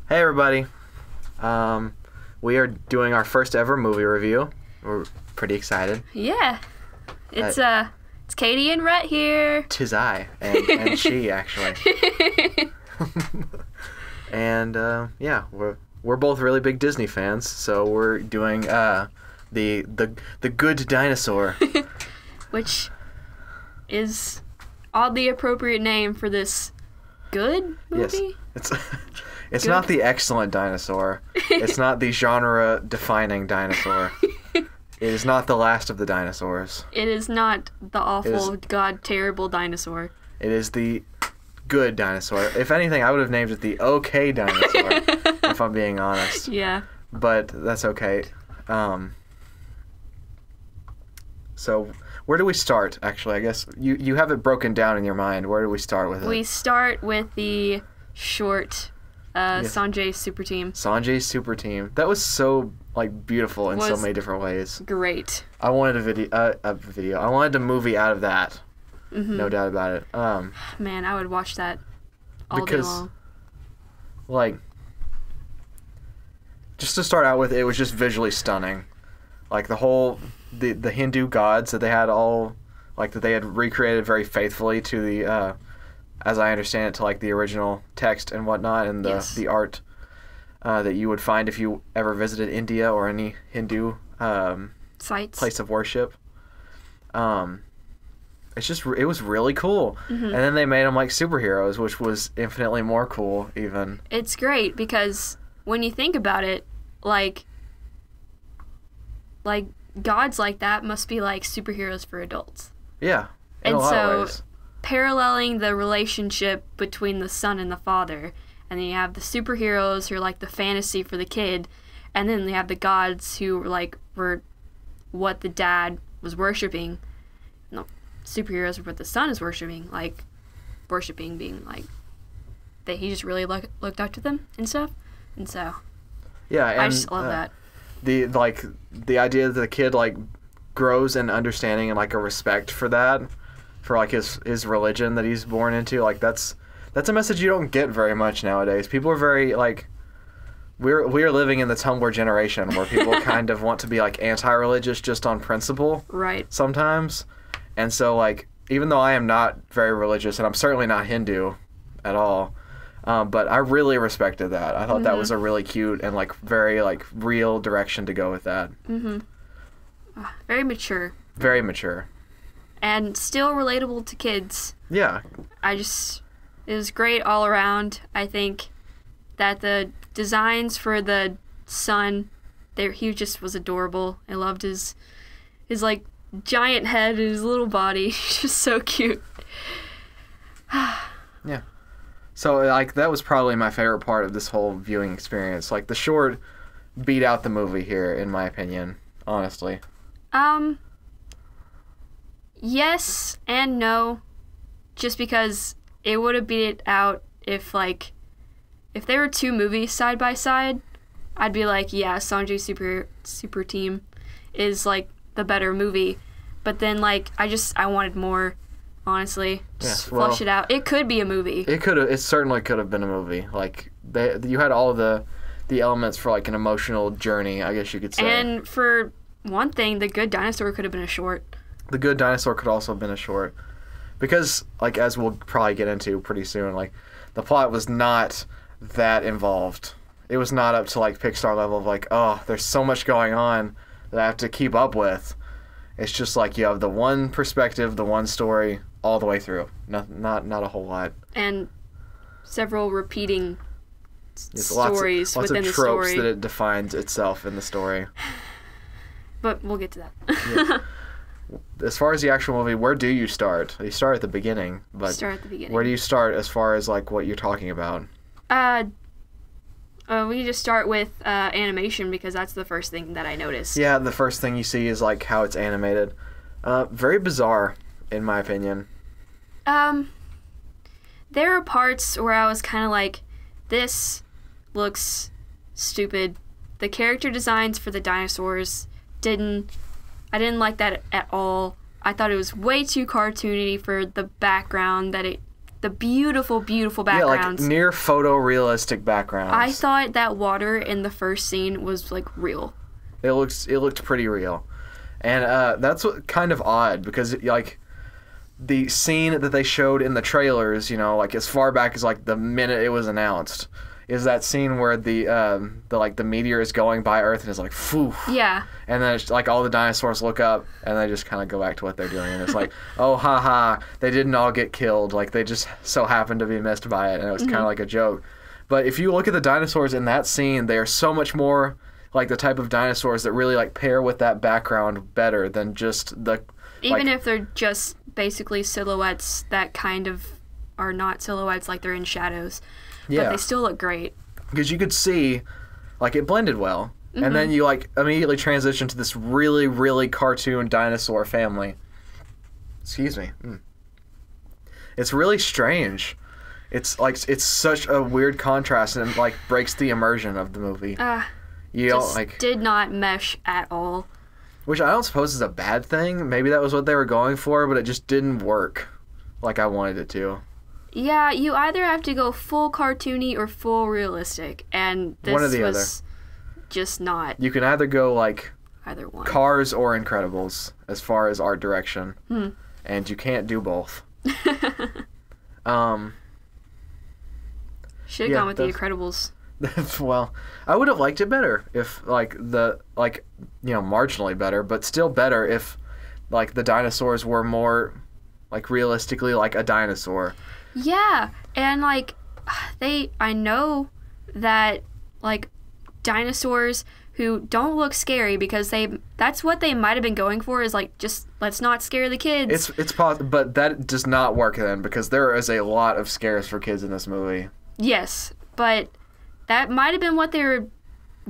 Hey everybody. We are doing our first ever movie review. We're pretty excited. Yeah. It's Katie and Rhett here. Tis I and she actually. And yeah, we're both really big Disney fans, so we're doing the Good Dinosaur, which is oddly appropriate name for this good movie. Yes. It's not the excellent dinosaur. It's not the genre-defining dinosaur. It is not the last of the dinosaurs. It is not the awful, terrible dinosaur. It is the good dinosaur. If anything, I would have named it the okay dinosaur, if I'm being honest. Yeah. But that's okay. So, where do we start, actually? I guess you have it broken down in your mind. Where do we start with it? We start with the short... Sanjay's super team. Sanjay's super team. That was so beautiful in so many different ways. Great. I wanted a video. I wanted a movie out of that. Mm-hmm. No doubt about it. Man, I would watch that all day long. Just to start out with, it was just visually stunning. The whole the Hindu gods that they had that they had recreated very faithfully to the. As I understand it, to the original text and whatnot, and the art that you would find if you ever visited India or any Hindu sites, place of worship. It was really cool. Mm-hmm. And then they made them like superheroes, which was infinitely more cool even. It's great because when you think about it, gods like that must be like superheroes for adults. Yeah, in a lot of ways. Paralleling the relationship between the son and the father, and then you have the superheroes who are like the fantasy for the kid, and then you have the gods who were what the dad was worshiping, and the superheroes are what the son is worshiping, worshiping being that he just really looked up to them and stuff, and so yeah, and I just love that. The idea that the kid grows in understanding and a respect for that. For his religion that he's born into, that's a message you don't get very much nowadays. People are very we're living in the Tumblr generation where people kind of want to be anti-religious just on principle, right? Sometimes, and so even though I am not very religious and I'm certainly not Hindu at all, but I really respected that. I thought that was a really cute and very real direction to go with that. Mm-hmm. Very mature. Very mature. And still relatable to kids. Yeah. It was great all around. I think that the designs for the son, he just was adorable. I loved his giant head and his little body. Just so cute. Yeah. So that was probably my favorite part of this whole viewing experience. The short beat out the movie here, in my opinion, honestly. Yes and no, just because it would have beat it out if there were two movies side by side, I'd be yeah, Sanjay super team is the better movie, but then I wanted more, honestly. Just flush it out. It could be a movie. It certainly could have been a movie. You had all of the elements for an emotional journey, I guess you could say. And for one thing, The Good Dinosaur could have been a short. The Good Dinosaur could also have been a short. Because, as we'll probably get into pretty soon, the plot was not that involved. It was not up to, Pixar level of, oh, there's so much going on that I have to keep up with. It's just, you have the one perspective, the one story, all the way through. Not a whole lot. And several repeating stories lots within of the tropes story. That it defines itself in the story. But we'll get to that. Yeah. As far as the actual movie, where do you start? You start at the beginning, but start at the beginning. Where do you start as far as what you're talking about? We just start with animation because that's the first thing that I noticed. Yeah, the first thing you see is how it's animated. Very bizarre, in my opinion. There are parts where I was kind of this looks stupid. The character designs for the dinosaurs I didn't like that at all. I thought it was way too cartoony for the background that it the beautiful, beautiful Yeah, like backgrounds. near photorealistic backgrounds. I thought that water in the first scene was like real. It looked pretty real. And that's what kind of odd, because like the scene that they showed in the trailers, you know, like as far back as like the minute it was announced, is that scene where the meteor is going by Earth and is like, phew. Yeah. And then it's like all the dinosaurs look up and they just kind of go back to what they're doing. And it's like, oh, haha, they didn't all get killed. Like they just so happened to be missed by it. And it was kind of like a joke. But if you look at the dinosaurs in that scene, they are so much more like the type of dinosaurs that really like pair with that background better than just the... Even if they're just basically silhouettes that kind of are not silhouettes, like they're in shadows. Yeah. But they still look great. Because you could see, like, it blended well. And then you, like, immediately transition to this really, really cartoon dinosaur family. Excuse me. It's really strange. It's, like, it's such a weird contrast and, like, breaks the immersion of the movie. You know, like... did not mesh at all. Which I don't suppose is a bad thing. Maybe that was what they were going for, but it just didn't work like I wanted it to. Yeah, you either have to go full cartoony or full realistic, and this one or the was just not You can either go like either one. Cars or Incredibles as far as art direction, and you can't do both. Should have gone with The Incredibles. Well, I would have liked it better if marginally better, but still better if like the dinosaurs were more like realistically like a dinosaur. Yeah, and like I know that like dinosaurs who don't look scary, because that's what they might have been going for, is like, just let's not scare the kids. It's possible, but that does not work then, because there is a lot of scares for kids in this movie. Yes, but that might have been what they were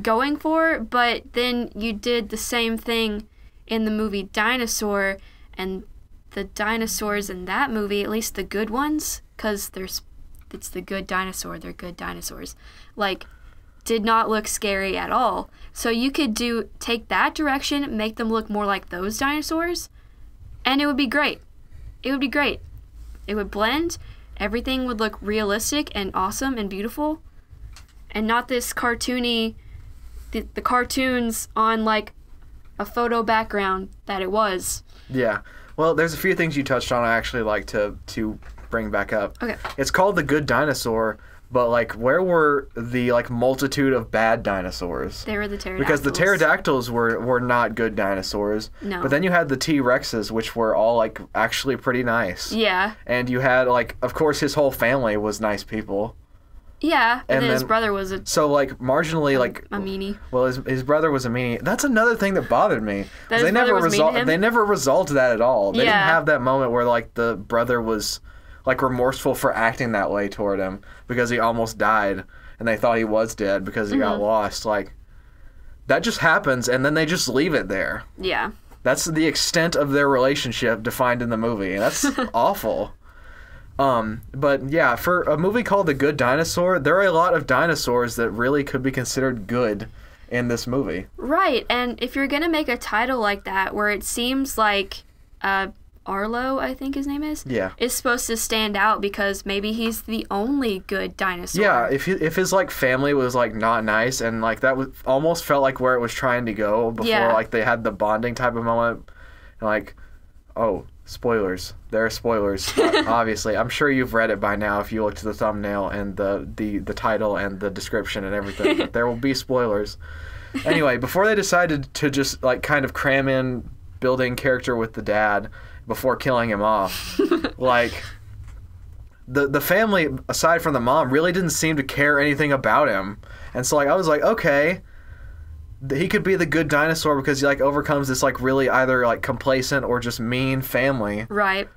going for, but then you did the same thing in the movie Dinosaur, and the dinosaurs in that movie, at least the good ones, because it's the good dinosaur, they're good dinosaurs, like, did not look scary at all. So you could take that direction, make them look more like those dinosaurs, and it would be great. It would be great. It would blend, everything would look realistic and awesome and beautiful, and not this cartoony, the cartoons on like a photo background that it was. Yeah. Well, there's a few things you touched on I actually like to bring back up. Okay. It's called The Good Dinosaur, but like where were the like multitude of bad dinosaurs? They were the pterodactyls. Because the pterodactyls were not good dinosaurs. No. But then you had the T-Rexes, which were all like actually pretty nice. Yeah. And you had like, of course, his whole family was nice people. Yeah, and then his brother was so like marginally like a meanie. Well, his brother was a meanie. That's another thing that bothered me. That his brother was mean to him? They never resolved that at all. They Yeah. didn't have that moment where like the brother was like remorseful for acting that way toward him because he almost died and they thought he was dead because he got lost. Like that just happens and then they just leave it there. Yeah. That's the extent of their relationship defined in the movie. And that's awful. But yeah, for a movie called The Good Dinosaur, there are a lot of dinosaurs that really could be considered good in this movie. Right, and if you're gonna make a title like that where it seems like Arlo, I think his name is, is supposed to stand out because maybe he's the only good dinosaur. Yeah, if his like family was like not nice and like that was almost felt like where it was trying to go before like they had the bonding type of moment, and like, oh, spoilers. There are spoilers, obviously. I'm sure you've read it by now if you looked at the thumbnail and the title and the description and everything. But there will be spoilers. Anyway, before they decided to just like kind of cram in building character with the dad before killing him off, like the family, aside from the mom, really didn't seem to care anything about him. And so like I was like, okay, he could be the good dinosaur because he like overcomes this like really either like complacent or just mean family. Right.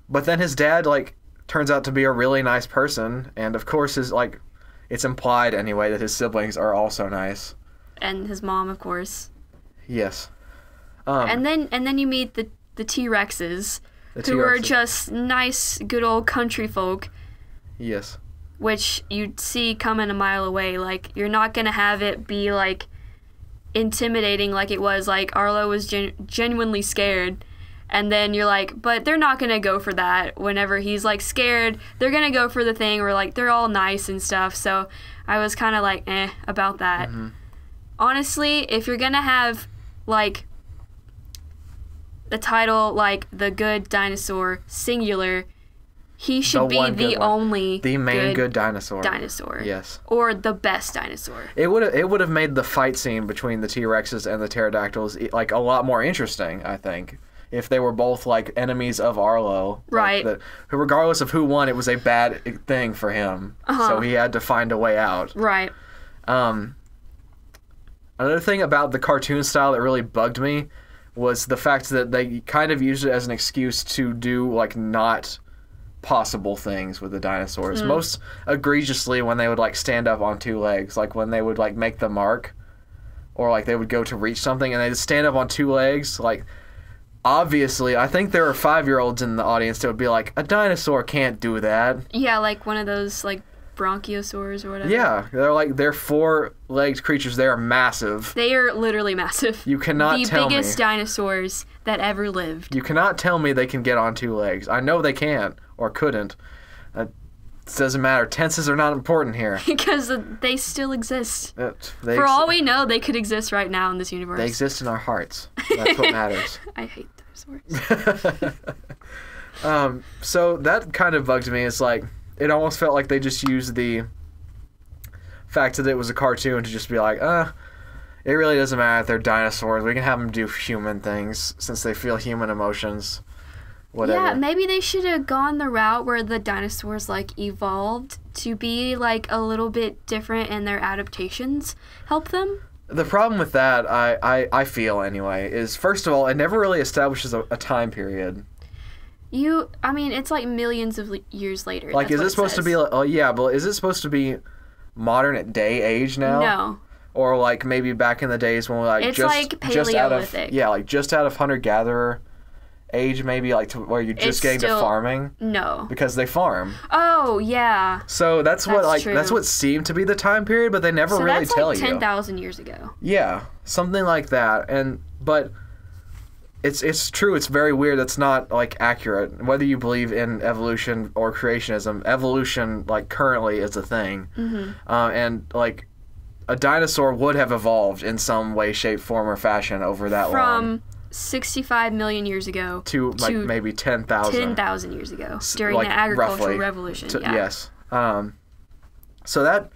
But then his dad like turns out to be a really nice person, and of course his like it's implied anyway that his siblings are also nice. And his mom, of course. Yes. And then you meet the T-Rexes, who are just nice, good old country folk. Yes. Which you'd see coming a mile away. Like, you're not gonna have it be like intimidating like it was. Like, Arlo was genuinely scared, And then you're like, but they're not going to go for that. Whenever he's, like, scared, they're going to go for the thing where, like, they're all nice and stuff. So I was kind of like, about that. Mm-hmm. Honestly, if you're going to have, like, the title, like, The Good Dinosaur, singular, he should be the only the main good dinosaur. Yes. Or the best dinosaur. It would have made the fight scene between the T-Rexes and the pterodactyls like a lot more interesting, I think, if they were both like enemies of Arlo. Right. Like regardless of who won, it was a bad thing for him. So he had to find a way out. Right. Another thing about the cartoon style that really bugged me was the fact that they kind of used it as an excuse to do like not possible things with the dinosaurs. Most egregiously when they would like stand up on two legs, like when they would like make the mark, or like they would go to reach something and they just stand up on two legs. Like obviously, I think there are 5-year-olds in the audience that would be like, a dinosaur can't do that. Yeah, like one of those like bronchiosaurs or whatever. Yeah, they're 4-legged creatures. They are massive. They are literally massive. You cannot tell me. The biggest dinosaurs that ever lived. You cannot tell me they can get on 2 legs. I know they can't or couldn't. It doesn't matter. Tenses are not important here. Because they still exist. For all we know, they could exist right now in this universe. They exist in our hearts. That's what matters. I hate dinosaurs. So that kind of bugged me. It's like, it almost felt like they just used the fact that it was a cartoon to just be like, it really doesn't matter if they're dinosaurs. We can have them do human things since they feel human emotions. Whatever. Yeah, maybe they should have gone the route where the dinosaurs, like, evolved to be, like, a little bit different and their adaptations help them. The problem with that, I feel anyway, is first of all, it never really establishes a time period. I mean, it's like millions of years later. Like, is it supposed to be, like, but is it supposed to be modern day age now? No. Or, like, maybe back in the days when we, like, it's like Paleolithic. Just out of hunter-gatherer age, maybe, like, to where you're just getting to farming. No. Because they farm. Oh, yeah. So that's what seemed to be the time period, but they never really tell you. So that's like 10,000 years ago. Yeah, something like that. But it's true. It's very weird. That's not like accurate. Whether you believe in evolution or creationism, evolution like currently is a thing, and like a dinosaur would have evolved in some way, shape, form, or fashion over that long. From 65 million years ago to like maybe 10,000. 10,000 years ago during like, the agricultural roughly, revolution. Yes. So that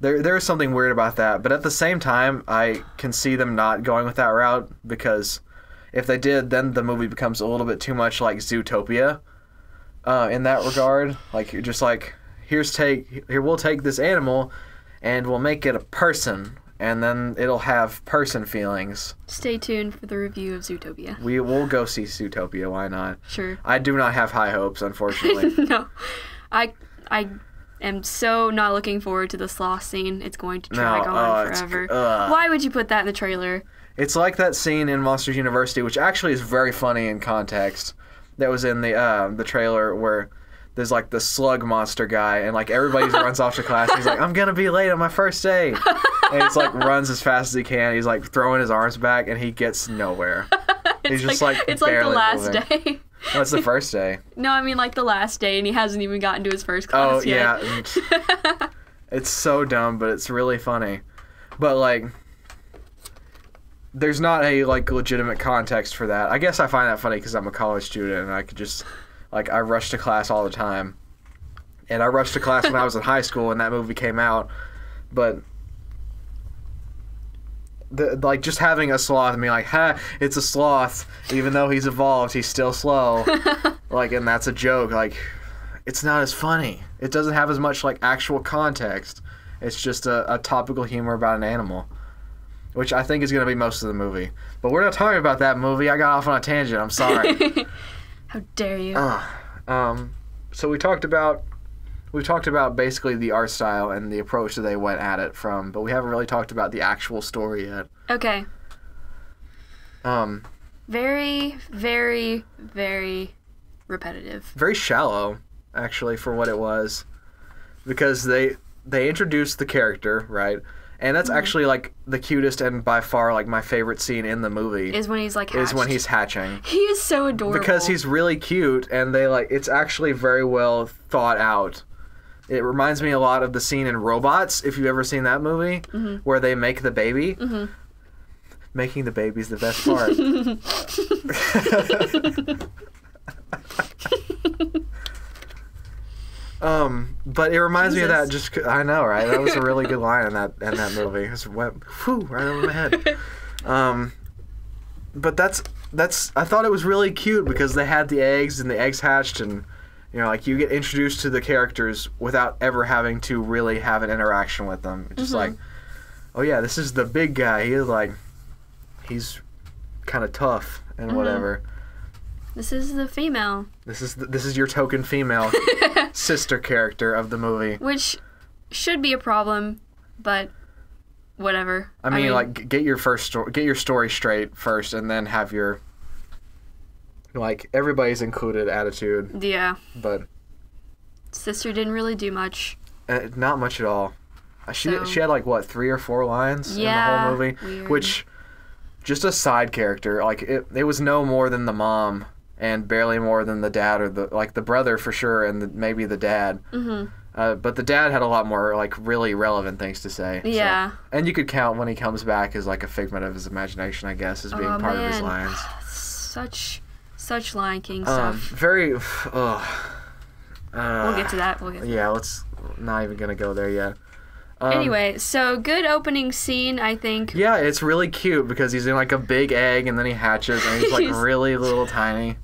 there is something weird about that, but at the same time, I can see them not going with that route because if they did, then the movie becomes a little bit too much like Zootopia in that regard. Like, you're just like, here we'll take this animal and we'll make it a person, and then it'll have person feelings. Stay tuned for the review of Zootopia. We will go see Zootopia, why not? Sure. I do not have high hopes, unfortunately. No. I am so not looking forward to the sloth scene. It's going to drag on forever. Why would you put that in the trailer? It's like that scene in Monsters University, which actually is very funny in context, that was in the trailer where there's like the slug monster guy and like everybody runs off to class and he's like, I'm gonna be late on my first day. And he's like runs as fast as he can. He's like throwing his arms back and he gets nowhere. He's just like it's like the last day. That's the first day. No, I mean like the last day and he hasn't even gotten to his first class yet. Yeah. It's so dumb, but it's really funny. But like, there's not a like legitimate context for that. I guess I find that funny because I'm a college student and I could just like, I rush to class all the time. And I rushed to class when I was in high school and that movie came out. But like just having a sloth and being like, it's a sloth, even though he's evolved, he's still slow. Like, and that's a joke. Like, it's not as funny. It doesn't have as much like actual context. It's just a topical humor about an animal, which I think is going to be most of the movie. But we're not talking about that movie. I got off on a tangent. I'm sorry. How dare you? So we talked about basically the art style and the approach that they went at it from, but we haven't really talked about the actual story yet. Okay. Very, very, very repetitive. Very shallow, actually, for what it was, because they introduced the character, right? And that's actually like the cutest and by far like my favorite scene in the movie. Is when he's like hatched. Is when he's hatching. He is so adorable. Because he's really cute, and they like it's actually very well thought out. It reminds me a lot of the scene in Robots, if you've ever seen that movie, where they make the baby. Making the baby's the best part. But it reminds me of that. I know, right? That was a really good line in that movie. It just went right over my head. But that's I thought it was really cute because they had the eggs and the eggs hatched, and like you get introduced to the characters without ever having to really have an interaction with them. It's just like, oh yeah, this is the big guy. He's kind of tough and whatever. This is the female. This is your token female sister character of the movie. Which should be a problem, but whatever. I mean, like get your story straight first, and then have your like everybody's included attitude. Yeah. But sister didn't really do much. Not much at all. She had like what 3 or 4 lines in the whole movie, weird. Which just a side character. Like it was no more than the mom. And barely more than the dad or the brother for sure, and maybe the dad. But the dad had a lot more like really relevant things to say. Yeah. So. And you could count when he comes back as like a figment of his imagination, I guess, as being part of his lines. Such Lion King stuff. Very. We'll get to that. Yeah, let's not even gonna go there yet. Anyway, so good opening scene, I think. Yeah, it's really cute because he's in like a big egg and then he hatches and he's like really little tiny.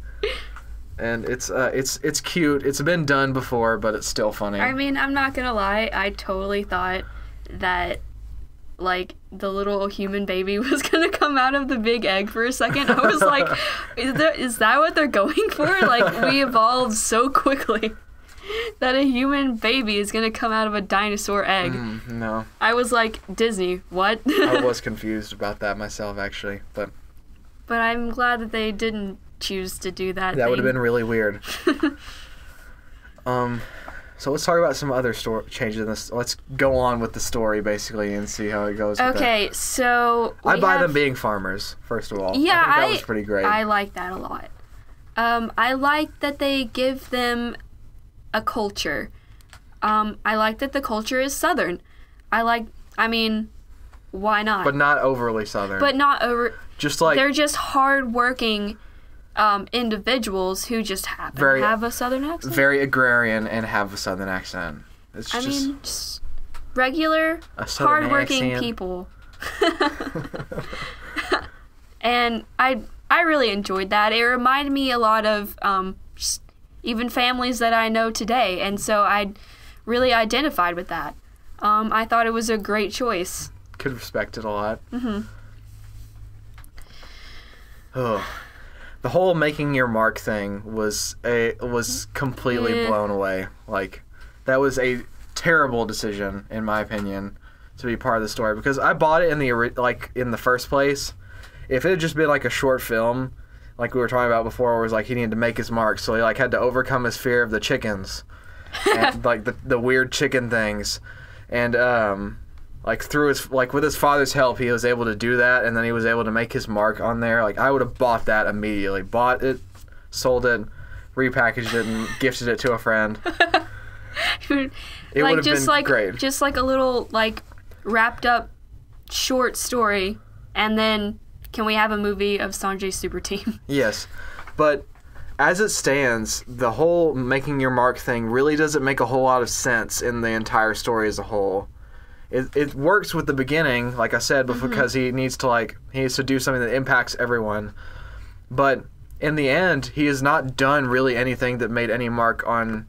And it's cute. It's been done before, but it's still funny. I mean, I'm not gonna lie. I totally thought that, like, the little human baby was gonna come out of the big egg for a second. I was like, is that what they're going for? Like, we evolved so quickly that a human baby is gonna come out of a dinosaur egg. No. I was like, Disney, what? I was confused about that myself, actually, but I'm glad that they didn't choose to do that. That would have been really weird. So let's talk about some other changes in this. Let's go on with the story basically and see how it goes. Okay, so I buy them being farmers, first of all. Yeah, I think that was pretty great. I like that a lot. I like that they give them a culture. I like that the culture is Southern. I mean, why not? But not overly Southern. But not over. Just like they're just hardworking individuals who just happen to have a Southern accent. Very agrarian and have a Southern accent. It's just regular, hardworking people. And I really enjoyed that. It reminded me a lot of just even families that I know today, and so I really identified with that. I thought it was a great choice. Could respect it a lot. Oh, the whole making your mark thing was completely blown away. Like, that was a terrible decision in my opinion to be part of the story, because I bought it in the first place. If it had just been like a short film, like we were talking about before, where it was like he needed to make his mark, so he like had to overcome his fear of the chickens and like the weird chicken things, and like through his with his father's help, he was able to do that, and then he was able to make his mark on there. Like, I would have bought that immediately. Bought it, sold it, repackaged it, and gifted it to a friend. It would have been great. Just like a little wrapped up short story, and then can we have a movie of Sanjay's super team? Yes, but as it stands, the whole making your mark thing really doesn't make a whole lot of sense in the entire story as a whole. It works with the beginning, like I said, because he needs to do something that impacts everyone. But in the end, he has not done really anything that made any mark on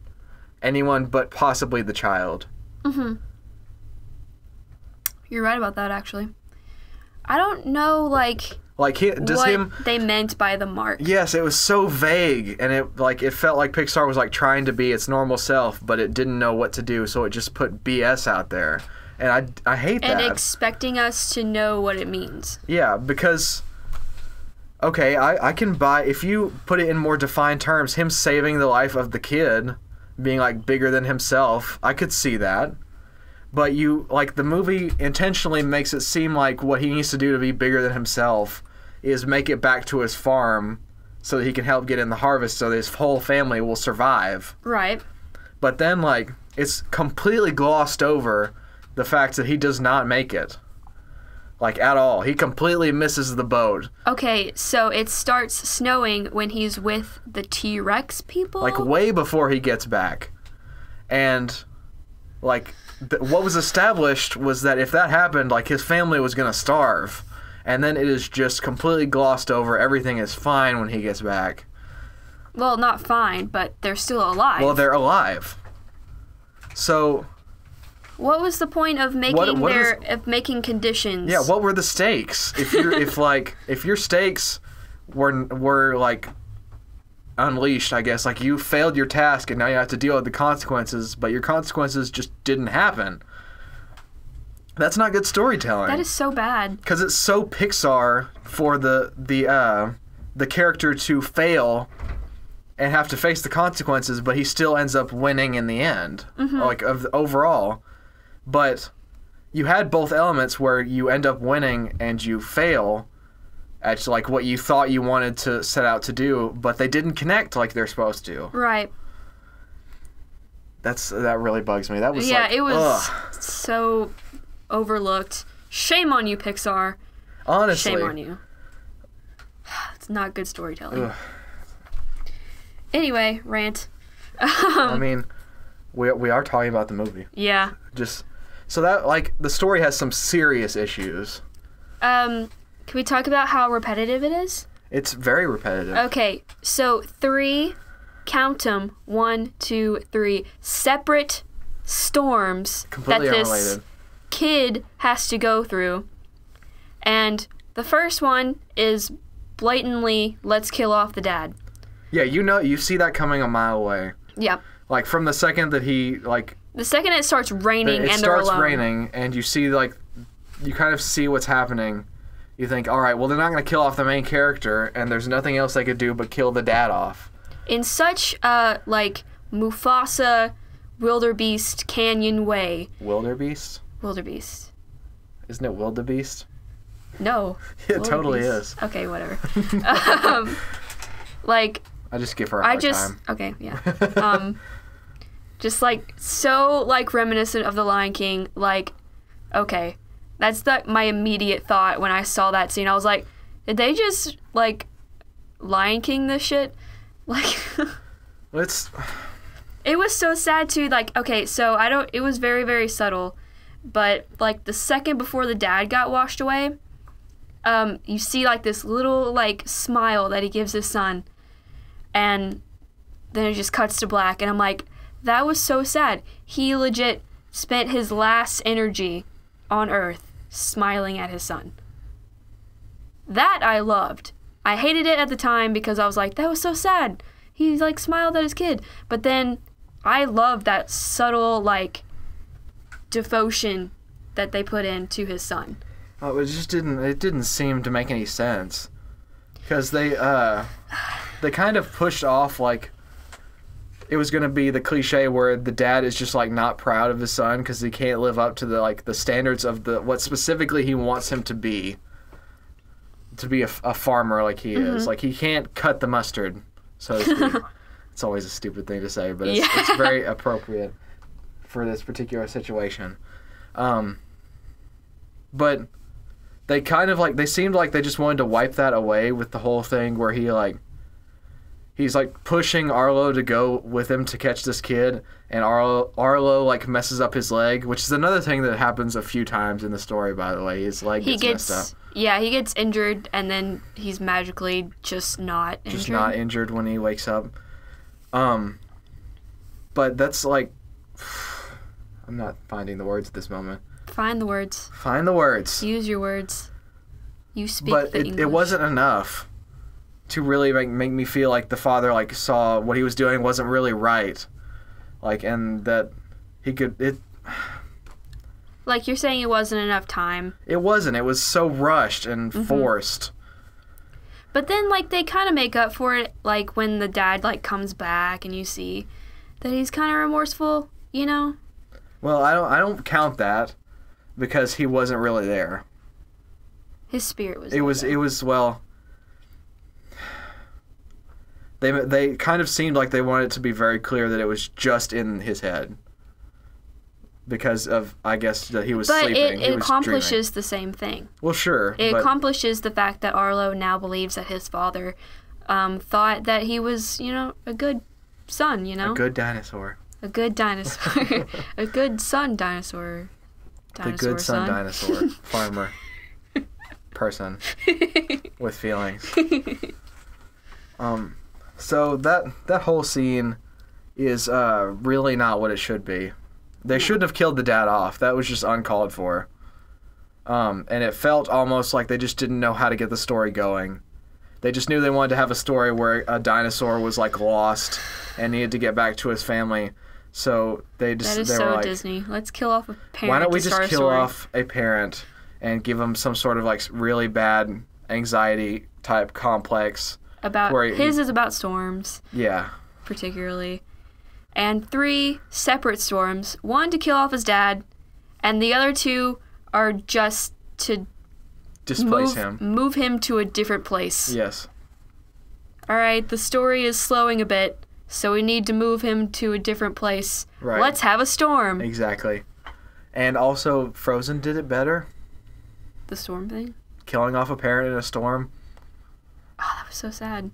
anyone but possibly the child. You're right about that, actually. I don't know, what they meant by the mark. Yes, it was so vague, and it felt like Pixar was trying to be its normal self, but it didn't know what to do, so it just put BS out there. And I hate that. And expecting us to know what it means. Yeah, because, okay, I can buy, if you put it in more defined terms, him saving the life of the kid being bigger than himself, I could see that. But the movie intentionally makes it seem like what he needs to do to be bigger than himself is make it back to his farm so that he can help get in the harvest so that his whole family will survive. Right. But then, it's completely glossed over the fact that he does not make it. At all. He completely misses the boat. Okay, so it starts snowing when he's with the T-Rex people? Way before he gets back. And, what was established was that if that happened, his family was going to starve. And then it is just completely glossed over. Everything is fine when he gets back. Well, not fine, but they're still alive. Well, they're alive. So... What was the point of making conditions? Yeah, what were the stakes? If your stakes were unleashed, I guess, you failed your task and now you have to deal with the consequences, but your consequences just didn't happen. That's not good storytelling. That is so bad. Because it's so Pixar for the character to fail and have to face the consequences, but he still ends up winning in the end. Mm-hmm. Overall. But you had both elements where you end up winning and you fail at what you thought you wanted to set out to do, but they didn't connect like they're supposed to. Right. That really bugs me. That was it was so overlooked. Shame on you, Pixar. Honestly. Shame on you. It's not good storytelling. Ugh. Anyway, rant. I mean, we are talking about the movie. Yeah. So that, the story has some serious issues. Can we talk about how repetitive it is? It's very repetitive. Okay, so 3, count them, 1, 2, 3, separate storms completely that unrelated. This kid has to go through. And the first one is blatantly, let's kill off the dad. Yeah, you see that coming a mile away. Yep. From the second that he, the second it starts raining and they're alone. It starts raining, and you see, you kind of see what's happening. You think, all right, well, they're not going to kill off the main character, and there's nothing else they could do but kill the dad off. In such, Mufasa, wildebeest canyon way. Wildebeest? Wildebeest. Isn't it wildebeest? No. It totally is. Okay, whatever. I just give her a hard time. Okay, yeah. Just so reminiscent of The Lion King. Okay, that's my immediate thought when I saw that scene. I was like, did they just Lion King this shit? It's. It was so sad too. Okay, so it was very, very subtle, but the second before the dad got washed away, you see this little smile that he gives his son, and then it just cuts to black, and I'm like, that was so sad. He legit spent his last energy on Earth smiling at his son. That I loved. I hated it at the time because I was like, that was so sad. He smiled at his kid. But then I loved that subtle devotion that they put into his son. Oh, it didn't seem to make any sense. Because they kind of pushed off it was going to be the cliche where the dad is just not proud of his son because he can't live up to the standards of what specifically he wants him to be a farmer like he is. He can't cut the mustard, so to speak. It's always a stupid thing to say, but it's very appropriate for this particular situation. But they kind of they seemed like they just wanted to wipe that away with the whole thing where he's pushing Arlo to go with him to catch this kid, and Arlo messes up his leg, which is another thing that happens a few times in the story, by the way. His leg gets messed up. Yeah, he gets injured, and then he's magically just not injured. Just not injured when he wakes up. But that's I'm not finding the words at this moment. Find the words. Find the words. Use your words. You speak but the English. It wasn't enough to really make me feel like the father saw what he was doing wasn't really right, and that he could it. You're saying it wasn't enough time. It wasn't. It was so rushed and forced. But then they kind of make up for it when the dad comes back and you see that he's kind of remorseful, you know. Well, I don't count that because he wasn't really there. His spirit was. It was well. They kind of seemed like they wanted it to be very clear that it was just in his head. Because of, I guess, that he was sleeping. But it accomplishes the same thing. Well, sure. It accomplishes the fact that Arlo now believes that his father thought that he was, a good son, A good dinosaur. A good dinosaur. A good son dinosaur. The good son dinosaur. Farmer. Person. With feelings. So that whole scene is really not what it should be. They shouldn't have killed the dad off. That was just uncalled for. And it felt almost like they just didn't know how to get the story going. They just knew they wanted to have a story where a dinosaur was like lost and needed to get back to his family. So they just that is they so were like, Disney. Let's kill off a parent. why don't we to just start a kill story. off a parent and give him some sort of like really bad anxiety type complex? His is about storms. Yeah. Particularly. And 3 separate storms. 1 to kill off his dad, and the other 2 are just to Displace move him to a different place. Yes. Alright, the story is slowing a bit, so we need to move him to a different place. Right. Let's have a storm. Exactly. And also, Frozen did it better. The storm thing? Killing off a parent in a storm. Oh, that was so sad.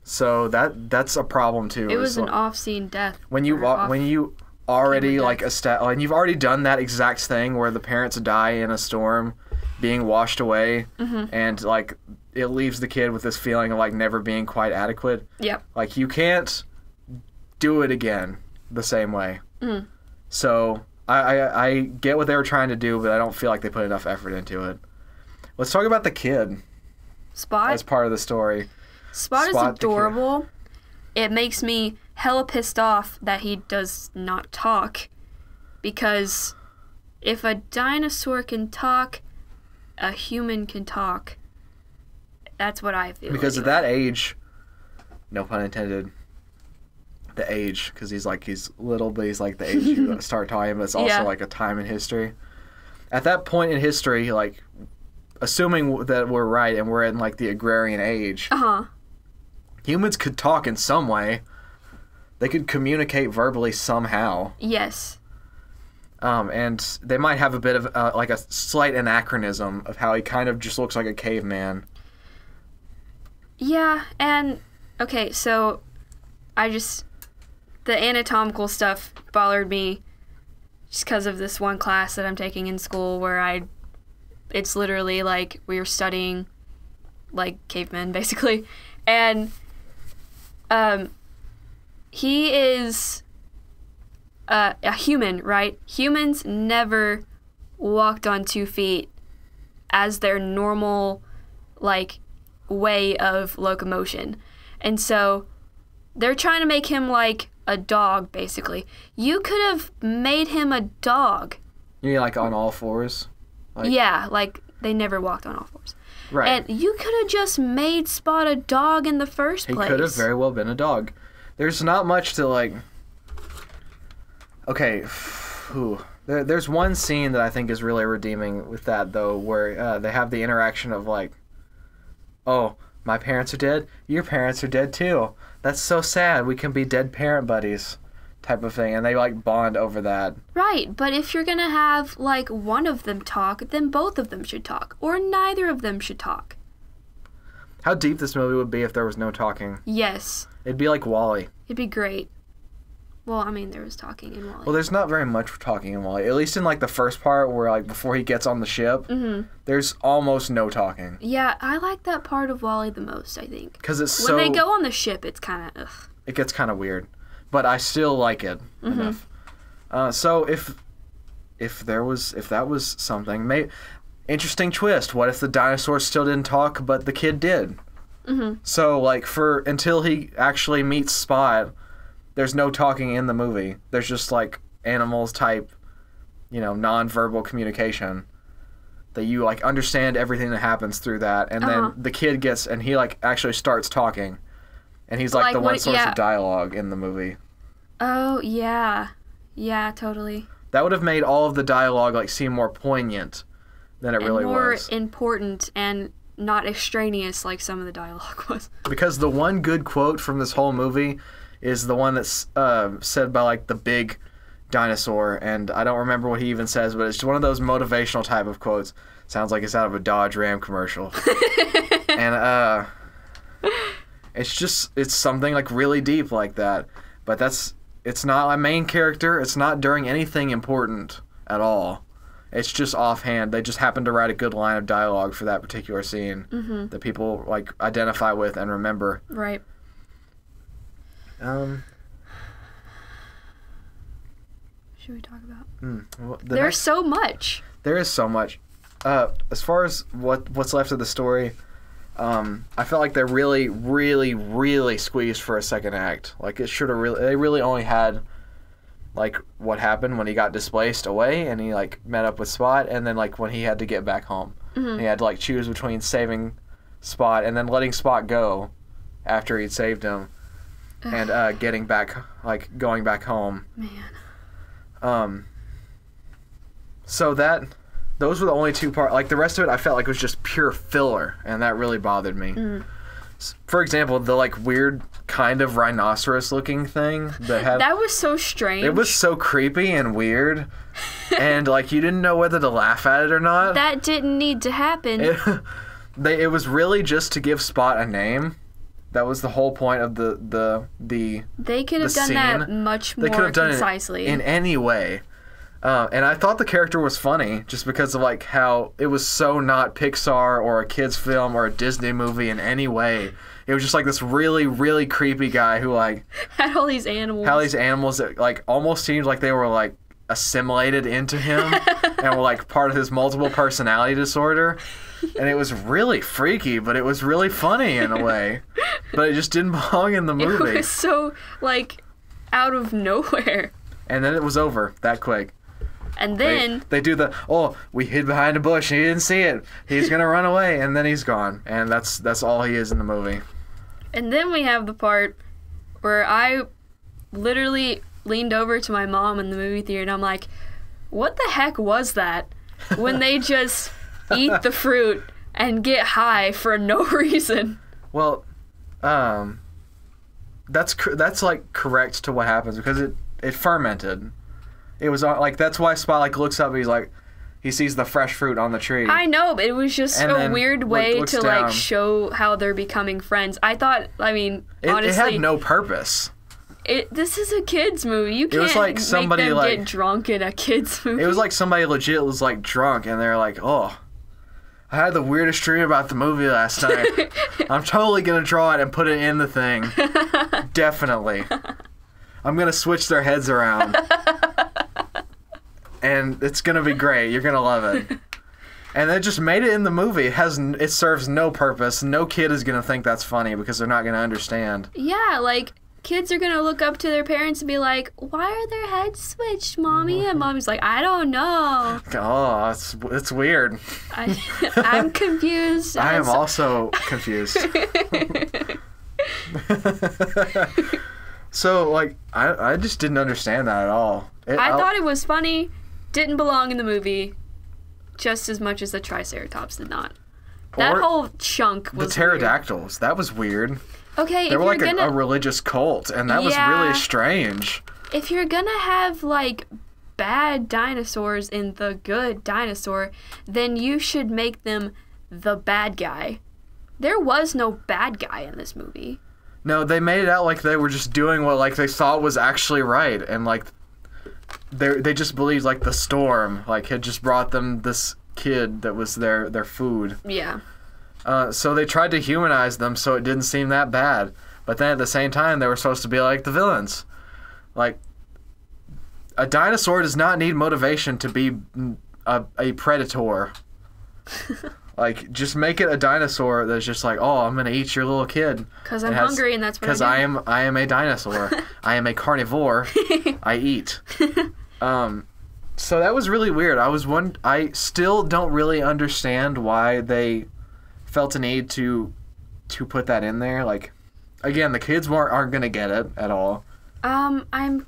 So that's a problem too. It was an off-scene death. When you already like and you've already done that exact thing where the parents die in a storm, being washed away, and like it leaves the kid with this feeling of like never being quite adequate. Yep. Like you can't do it again the same way. So I get what they were trying to do, but I don't feel like they put enough effort into it. Let's talk about the kid. Spot? As part of the story. Spot is adorable. It makes me hella pissed off that he does not talk. Because if a dinosaur can talk, a human can talk. That's what I feel. Because at that age, no pun intended, the age, because he's little, but he's like the age you start talking, but it's also like a time in history. At that point in history, like, assuming that we're right and we're in like the agrarian age, humans could talk in some way. They could communicate verbally somehow. Yes. And they might have a bit of like a slight anachronism of how he kind of just looks like a caveman. Yeah, and okay, so the anatomical stuff bothered me just because of this one class that I'm taking in school where it's literally like we were studying like cavemen basically, and he is a human, right? Humans never walked on 2 feet as their normal like way of locomotion, and so they're trying to make him like a dog basically. You could have made him a dog. You mean like on all fours? Yeah, like they never walked on all fours. Right. And you could have just made Spot a dog in the first place. He could have very well been a dog. There's not much to like... Okay, there's one scene that I think is really redeeming with that, though, where they have the interaction of like, oh, my parents are dead, your parents are dead too. That's so sad, we can be dead parent buddies type of thing, and they like bond over that. Right, but if you're gonna have like one of them talk, then both of them should talk, or neither of them should talk. How deep this movie would be if there was no talking. Yes. It'd be like WALL-E. It'd be great. Well, I mean, there was talking in WALL-E. Well, there's not very much talking in WALL-E. At least in like the first part where like before he gets on the ship, there's almost no talking. Yeah, I like that part of WALL-E the most, I think. Because it's when they go on the ship, it's kind of ugh. It gets kind of weird, but I still like it enough. So if that was something, interesting twist. What if the dinosaur still didn't talk, but the kid did? So like until he actually meets Spot, there's no talking in the movie. There's just like animals type, non-verbal communication that you like understand everything that happens through that, and then the kid he like actually starts talking, and he's like the one source of dialogue in the movie. Oh yeah. Yeah, totally. That would have made all of the dialogue like seem more poignant than it really more was. Important and not extraneous like some of the dialogue was. Because the one good quote from this whole movie is the one that's said by like the big dinosaur, and I don't remember what he even says, but it's one of those motivational type of quotes. Sounds like it's out of a Dodge Ram commercial. And it's something like really deep like that. But it's not a main character. It's not during anything important at all. It's just offhand. They just happen to write a good line of dialogue for that particular scene that people like identify with and remember. Right. Should we talk about? Well, There's so much. There is so much. As far as what's left of the story, I felt like they really, really, really squeezed for a second act. Like it should have really. They really only had like what happened when he got displaced away and he like met up with Spot, and then like when he had to get back home, he had to like choose between saving Spot and then letting Spot go after he'd saved him, and going back home. Man. So those were the only two parts. Like the rest of it, I felt like it was just pure filler, and that really bothered me. For example, the like weird kind of rhinoceros-looking thing that was so strange. It was so creepy and weird, and like you didn't know whether to laugh at it or not. That didn't need to happen. It was really just to give Spot a name. That was the whole point of the They could have done scene. that much more They could have done concisely. it in any way. And I thought the character was funny just because of like how it was so not Pixar or a kid's film or a Disney movie in any way. It was just like this really, really creepy guy who like had all these animals. Had these animals that like almost seemed like they were like assimilated into him and were like part of his multiple personality disorder. And it was really freaky, but it was really funny in a way. But it just didn't belong in the movie. It was so like out of nowhere. And then it was over that quick. And then they do we hid behind a bush and he didn't see it. He's gonna run away, and then he's gone. And that's all he is in the movie. And then we have the part where I literally leaned over to my mom in the movie theater and I'm like, what the heck was that? When they just eat the fruit and get high for no reason. Well, that's like correct to what happens because it fermented. It was like that's why Spot like looks up and he's like he sees the fresh fruit on the tree. I know, but it was just a weird way to down. like show how they're becoming friends. Honestly, it had no purpose. This is a kids movie. You can't like somebody make them like, get drunk in a kids movie. It was like somebody legit was like drunk and they're like, oh, I had the weirdest dream about the movie last night. I'm totally gonna draw it and put it in the thing. Definitely. I'm gonna switch their heads around. And it's gonna be great. You're gonna love it. And they just made it in the movie. It serves no purpose. No kid is gonna think that's funny because they're not gonna understand. Yeah, like kids are gonna look up to their parents and be like, "Why are their heads switched, mommy?" And mommy's like, "I don't know." Oh, it's weird. I'm confused. I am also confused. So like I just didn't understand that at all. I thought it was funny. Didn't belong in the movie just as much as the Triceratops did not. That whole chunk was the pterodactyls. Weird. That was weird. Okay, they were like a religious cult, and that was really strange. If you're gonna have like bad dinosaurs in the Good Dinosaur, then you should make them the bad guy. There was no bad guy in this movie. No, they made it out like they were just doing what like they thought was actually right, and like they just believed like the storm like had just brought them this kid that was their food. Yeah. So they tried to humanize them so it didn't seem that bad, but then at the same time they were supposed to be like the villains. Like a dinosaur does not need motivation to be a predator. Like, just make it a dinosaur that's just like, oh, I'm gonna eat your little kid. Because I'm hungry and that's what I do. Because I am a dinosaur. I am a carnivore. I eat. So that was really weird. I still don't really understand why they felt a need to put that in there. Like, again, the kids aren't gonna get it at all. I'm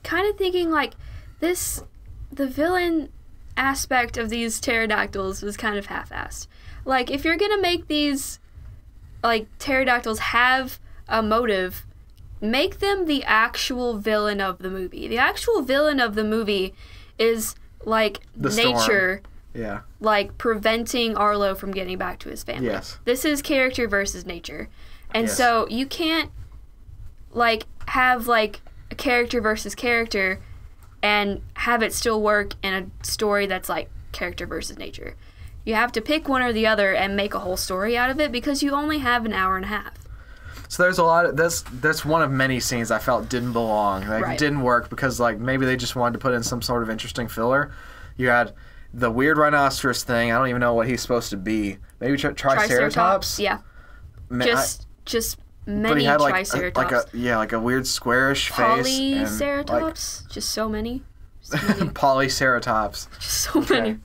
kind of thinking, like, the villain aspect of these pterodactyls was kind of half-assed. Like, if you're gonna make these, like, pterodactyls have a motive, make them the actual villain of the movie. The actual villain of the movie is, like, The nature, storm. Yeah. like, preventing Arlo from getting back to his family. Yes. This is character versus nature. And Yes. so you can't, like, have, like, a character versus character and have it still work in a story that's, like, character versus nature. You have to pick one or the other and make a whole story out of it because you only have an hour and a half. So there's a lot of that's one of many scenes I felt didn't belong. Like, Right. didn't work because, like, maybe they just wanted to put in some sort of interesting filler. You had the weird rhinoceros thing. I don't even know what he's supposed to be. Maybe triceratops. Yeah. Just many but he had triceratops. like a weird squarish face. Polyceratops. Just so many. So many. Polyceratops. Just so many.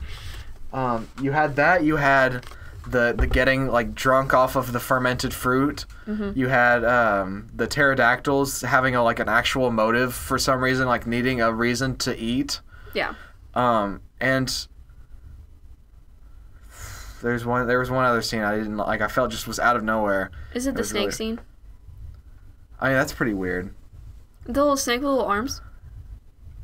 You had that. You had the getting, like, drunk off of the fermented fruit. Mm-hmm. You had the pterodactyls having an actual motive for some reason, like needing a reason to eat. Yeah. And there was one other scene I didn't like. I felt just was out of nowhere. Is it the snake scene? I mean, that's pretty weird. The little snake with the little arms?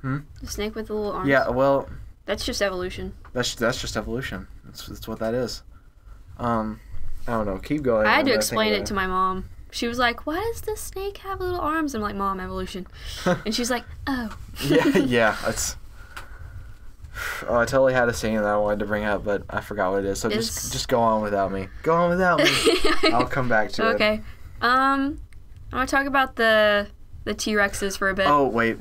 Hmm? The snake with the little arms? Yeah, well... That's just evolution. That's just evolution. That's what that is. I don't know. Keep going. I had to explain it to my mom. She was like, why does the snake have little arms? I'm like, Mom, evolution. And she's like, oh. yeah, that's... Oh, I totally had a scene that I wanted to bring up, but I forgot what it is. So just go on without me. Go on without me. I'll come back to it. Okay. I want to talk about the T-Rexes for a bit. Oh, wait.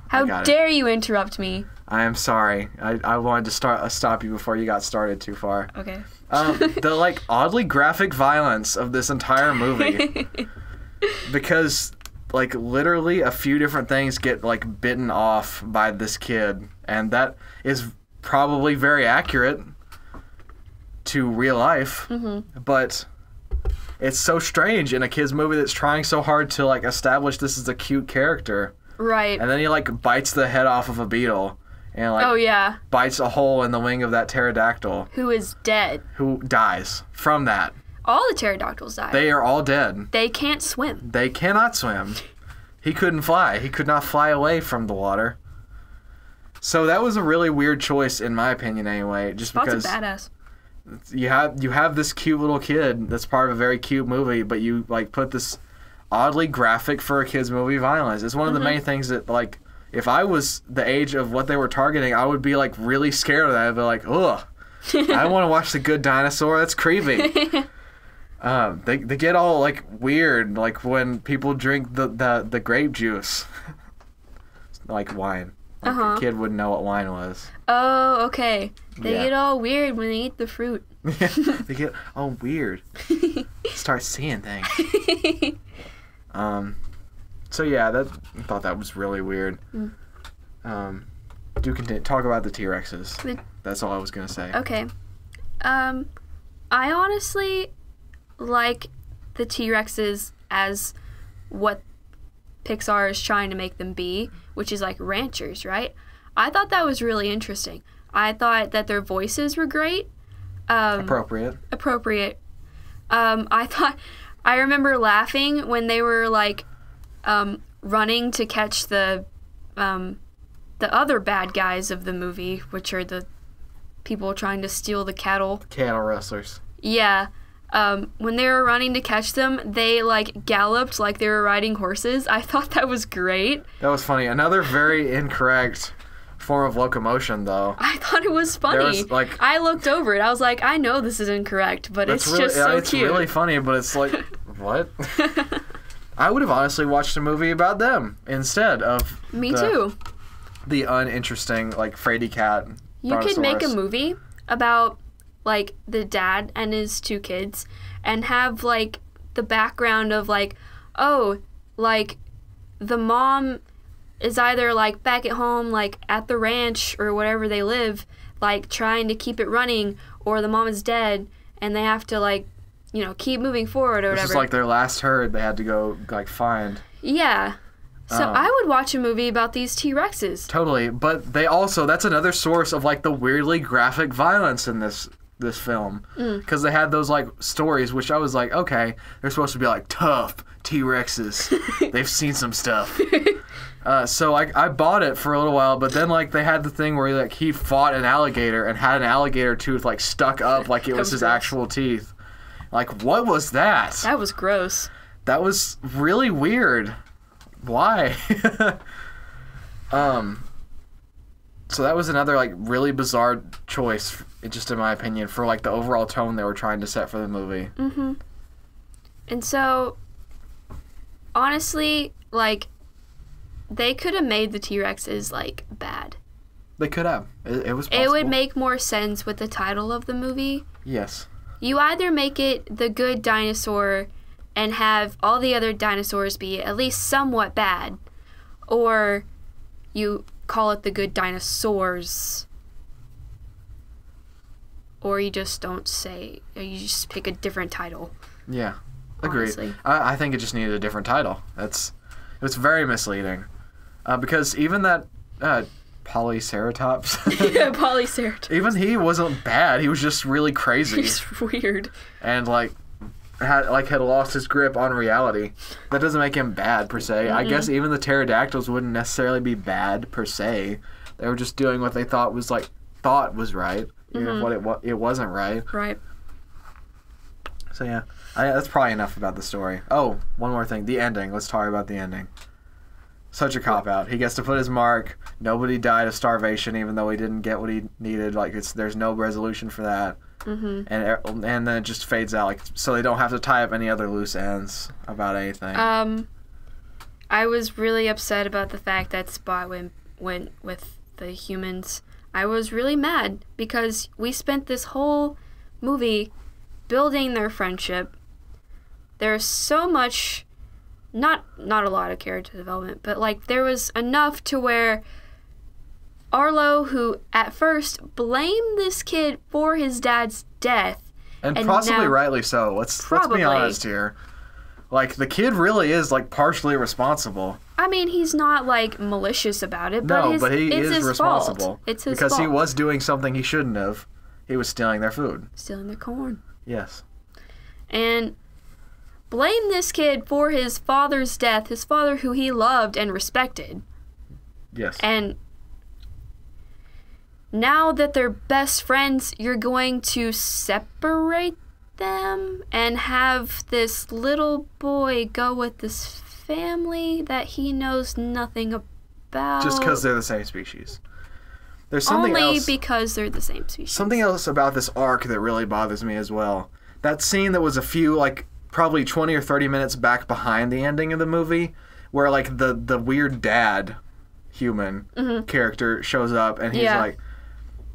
How dare you interrupt me? I am sorry. I wanted to stop you before you got started too far. Okay. The oddly graphic violence of this entire movie, because literally a few different things get bitten off by this kid, and that is probably very accurate to real life. Mm-hmm. But it's so strange in a kid's movie that's trying so hard to establish this is a cute character. Right. And then he bites the head off of a beetle. And oh yeah, bites a hole in the wing of that pterodactyl. Who is dead. Who dies from that. All the pterodactyls die. They are all dead. They can't swim. They cannot swim. He couldn't fly. He could not fly away from the water. So that was a really weird choice, in my opinion, anyway. Just because badass. You have this cute little kid that's part of a very cute movie, but you put this oddly graphic for a kid's movie violence. It's one of the main things that if I was the age of what they were targeting, I would be really scared of that. I'd be like, ugh, I don't want to watch The Good Dinosaur. That's creepy. They get all weird, when people drink the grape juice, like wine. A kid wouldn't know what wine was. Oh, okay. They get all weird when they eat the fruit. They get all weird. Start seeing things. So yeah, I thought that was really weird. Do continue. Talk about the T-Rexes. That's all I was gonna say. Okay. I honestly like the T-Rexes as what Pixar is trying to make them be, which is ranchers, right? I thought that was really interesting. I thought that their voices were great. Appropriate. I remember laughing when they were running to catch the other bad guys of the movie, which are the people trying to steal the cattle. Cattle rustlers. Yeah. When they were running to catch them, they galloped like they were riding horses. I thought that was great. That was funny. Another very incorrect form of locomotion, though. I thought it was funny. I looked over it. I was like, I know this is incorrect, but it's just so it's cute. It's really funny, but it's what? I would have honestly watched a movie about them instead of Me too. The uninteresting fraidy cat. You could make a movie about the dad and his two kids and have the background of the mom is either back at home at the ranch or wherever they live trying to keep it running, or the mom is dead and they have to keep moving forward or whatever. It's just their last herd they had to go find. Yeah. So I would watch a movie about these T-Rexes. Totally, but they also, that's another source of like the weirdly graphic violence in this film, because they had those like stories, which I was like, okay, they're supposed to be like tough T-Rexes. They've seen some stuff. So I bought it for a little while, but then like they had the thing where he fought an alligator and had an alligator tooth like stuck up like it was his actual teeth. Like, what was that? That was gross. That was really weird. Why? So that was another like really bizarre choice, just in my opinion, for like the overall tone they were trying to set for the movie. Mm-hmm. And so, honestly, like, they could have made the T-Rexes like bad. They could have. It was possible. It would make more sense with the title of the movie. Yes. You either make it The Good Dinosaur and have all the other dinosaurs be at least somewhat bad, or you call it The Good Dinosaurs, or you just don't say, or you just pick a different title. Yeah, agreed. I think it just needed a different title. It's very misleading, because even that Polyceratops. Yeah, Polyceratops. Even he wasn't bad. He was just really crazy. He's weird. And had lost his grip on reality. That doesn't make him bad per se. I guess even the pterodactyls wouldn't necessarily be bad per se. They were just doing what they thought was right. Even if it wasn't right. Right. So yeah, that's probably enough about the story. Oh, one more thing. The ending. Let's talk about the ending. Such a cop-out. He gets to put his mark. Nobody died of starvation, even though he didn't get what he needed. Like, there's no resolution for that. And then it just fades out. Like, so they don't have to tie up any other loose ends about anything. I was really upset about the fact that Spot went with the humans. I was really mad because we spent this whole movie building their friendship. There's so much... Not a lot of character development, but like there was enough to where Arlo, who at first blamed this kid for his dad's death, and possibly rightly so. Let's be honest here. Like, the kid really is like partially responsible. I mean, he's not like malicious about it, but he is responsible. Fault. It's his because fault. He was doing something he shouldn't have. He was stealing their food. Stealing their corn. Yes. And blame this kid for his father's death, his father who he loved and respected. Yes. And now that they're best friends, you're going to separate them and have this little boy go with this family that he knows nothing about. Just because they're the same species. There's something Only else, because they're the same species. Something else about this arc that really bothers me as well. That scene that was a few, like, probably 20 or 30 minutes back behind the ending of the movie, where like the weird dad human character shows up and he's like,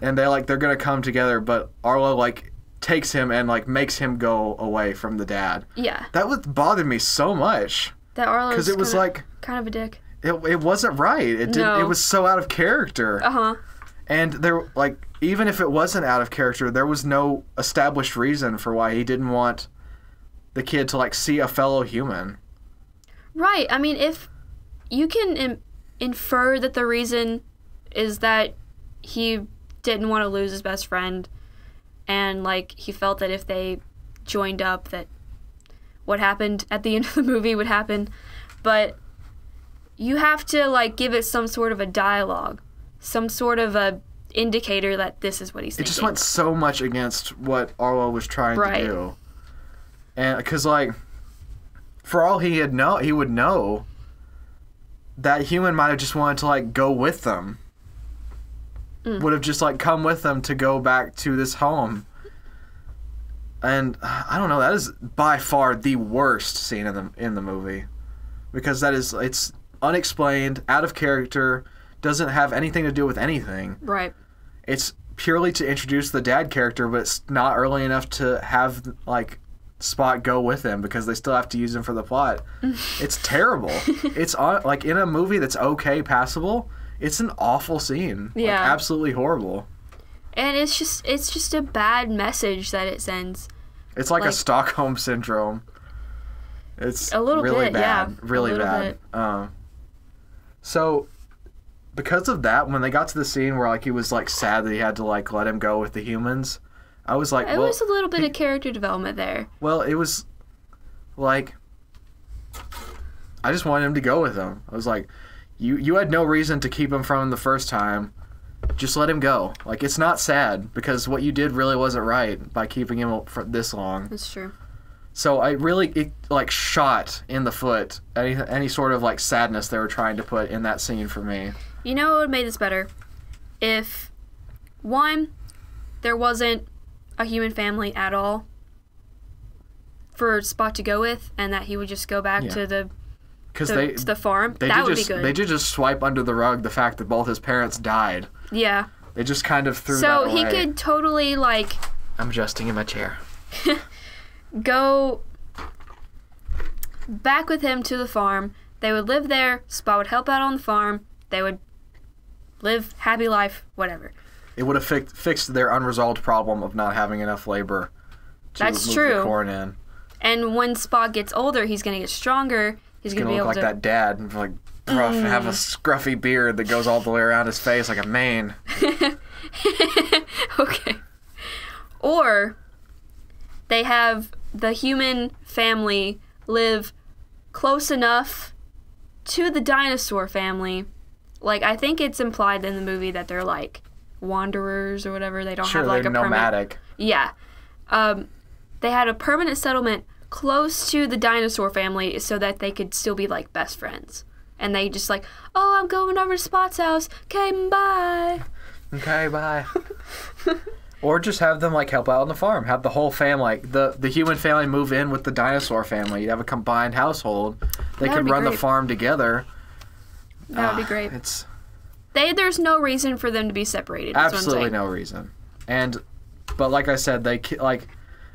and they're gonna come together, but Arlo like takes him and like makes him go away from the dad. Yeah. That would bother me so much. That Arlo, because it was like kind of a dick. It wasn't right. It didn't. It was so out of character. And there, like, even if it wasn't out of character, there was no established reason for why he didn't want the kid to like see a fellow human. Right. I mean, if you can infer that the reason is that he didn't want to lose his best friend, and like he felt that if they joined up, that what happened at the end of the movie would happen, but you have to like give it some sort of a dialogue, some sort of a indicator that this is what he's thinking. It just went so much against what Arlo was trying to do. And because, like, for all he would know, that human might have just wanted to, like, go with them. Would have just, like, come with them to go back to this home. And, I don't know, that is by far the worst scene in the movie. Because it's unexplained, out of character, doesn't have anything to do with anything. Right. It's purely to introduce the dad character, but it's not early enough to have, like, Spot go with him because they still have to use him for the plot. It's terrible. It's like in a movie that's okay, passable. It's an awful scene. Yeah, like, absolutely horrible. And it's just a bad message that it sends. It's like a Stockholm syndrome. It's a little really bit, bad. yeah, Really bad. So, because of that, when they got to the scene where like he was like sad that he had to like let him go with the humans, I was like, it was a little bit of character development there. Well, it was like I just wanted him to go with them. I was like, you had no reason to keep him from him the first time. Just let him go. Like, it's not sad because what you did really wasn't right by keeping him for this long. That's true. So it like shot in the foot any sort of like sadness they were trying to put in that scene for me. You know what would have made this better? If, one, there wasn't a human family at all for Spot to go with, and that he would just go back to the farm. That would be good. They did just swipe under the rug the fact that both his parents died. Yeah. They just kind of threw that So away. he could totally, like... I'm adjusting in my chair. Go back with him to the farm. They would live there. Spot would help out on the farm. They would live happy life, whatever. It would have fixed their unresolved problem of not having enough labor to That's move true. the corn in. And when Spot gets older, he's going to get stronger. He's going to be look able like to... that dad, like rough, have a scruffy beard that goes all the way around his face like a mane. Okay. Or they have the human family live close enough to the dinosaur family. Like, I think it's implied in the movie that they're like wanderers or whatever. They don't have like they're a nomadic. Yeah. They had a permanent settlement close to the dinosaur family so that they could still be like best friends. And they just like, oh, I'm going over to Spot's house. Okay, bye. Okay, bye. Or just have them like help out on the farm. Have the whole family, like the human family, move in with the dinosaur family. You have a combined household. They could run the farm together. That would be great. There's no reason for them to be separated. Absolutely no reason. But like I said,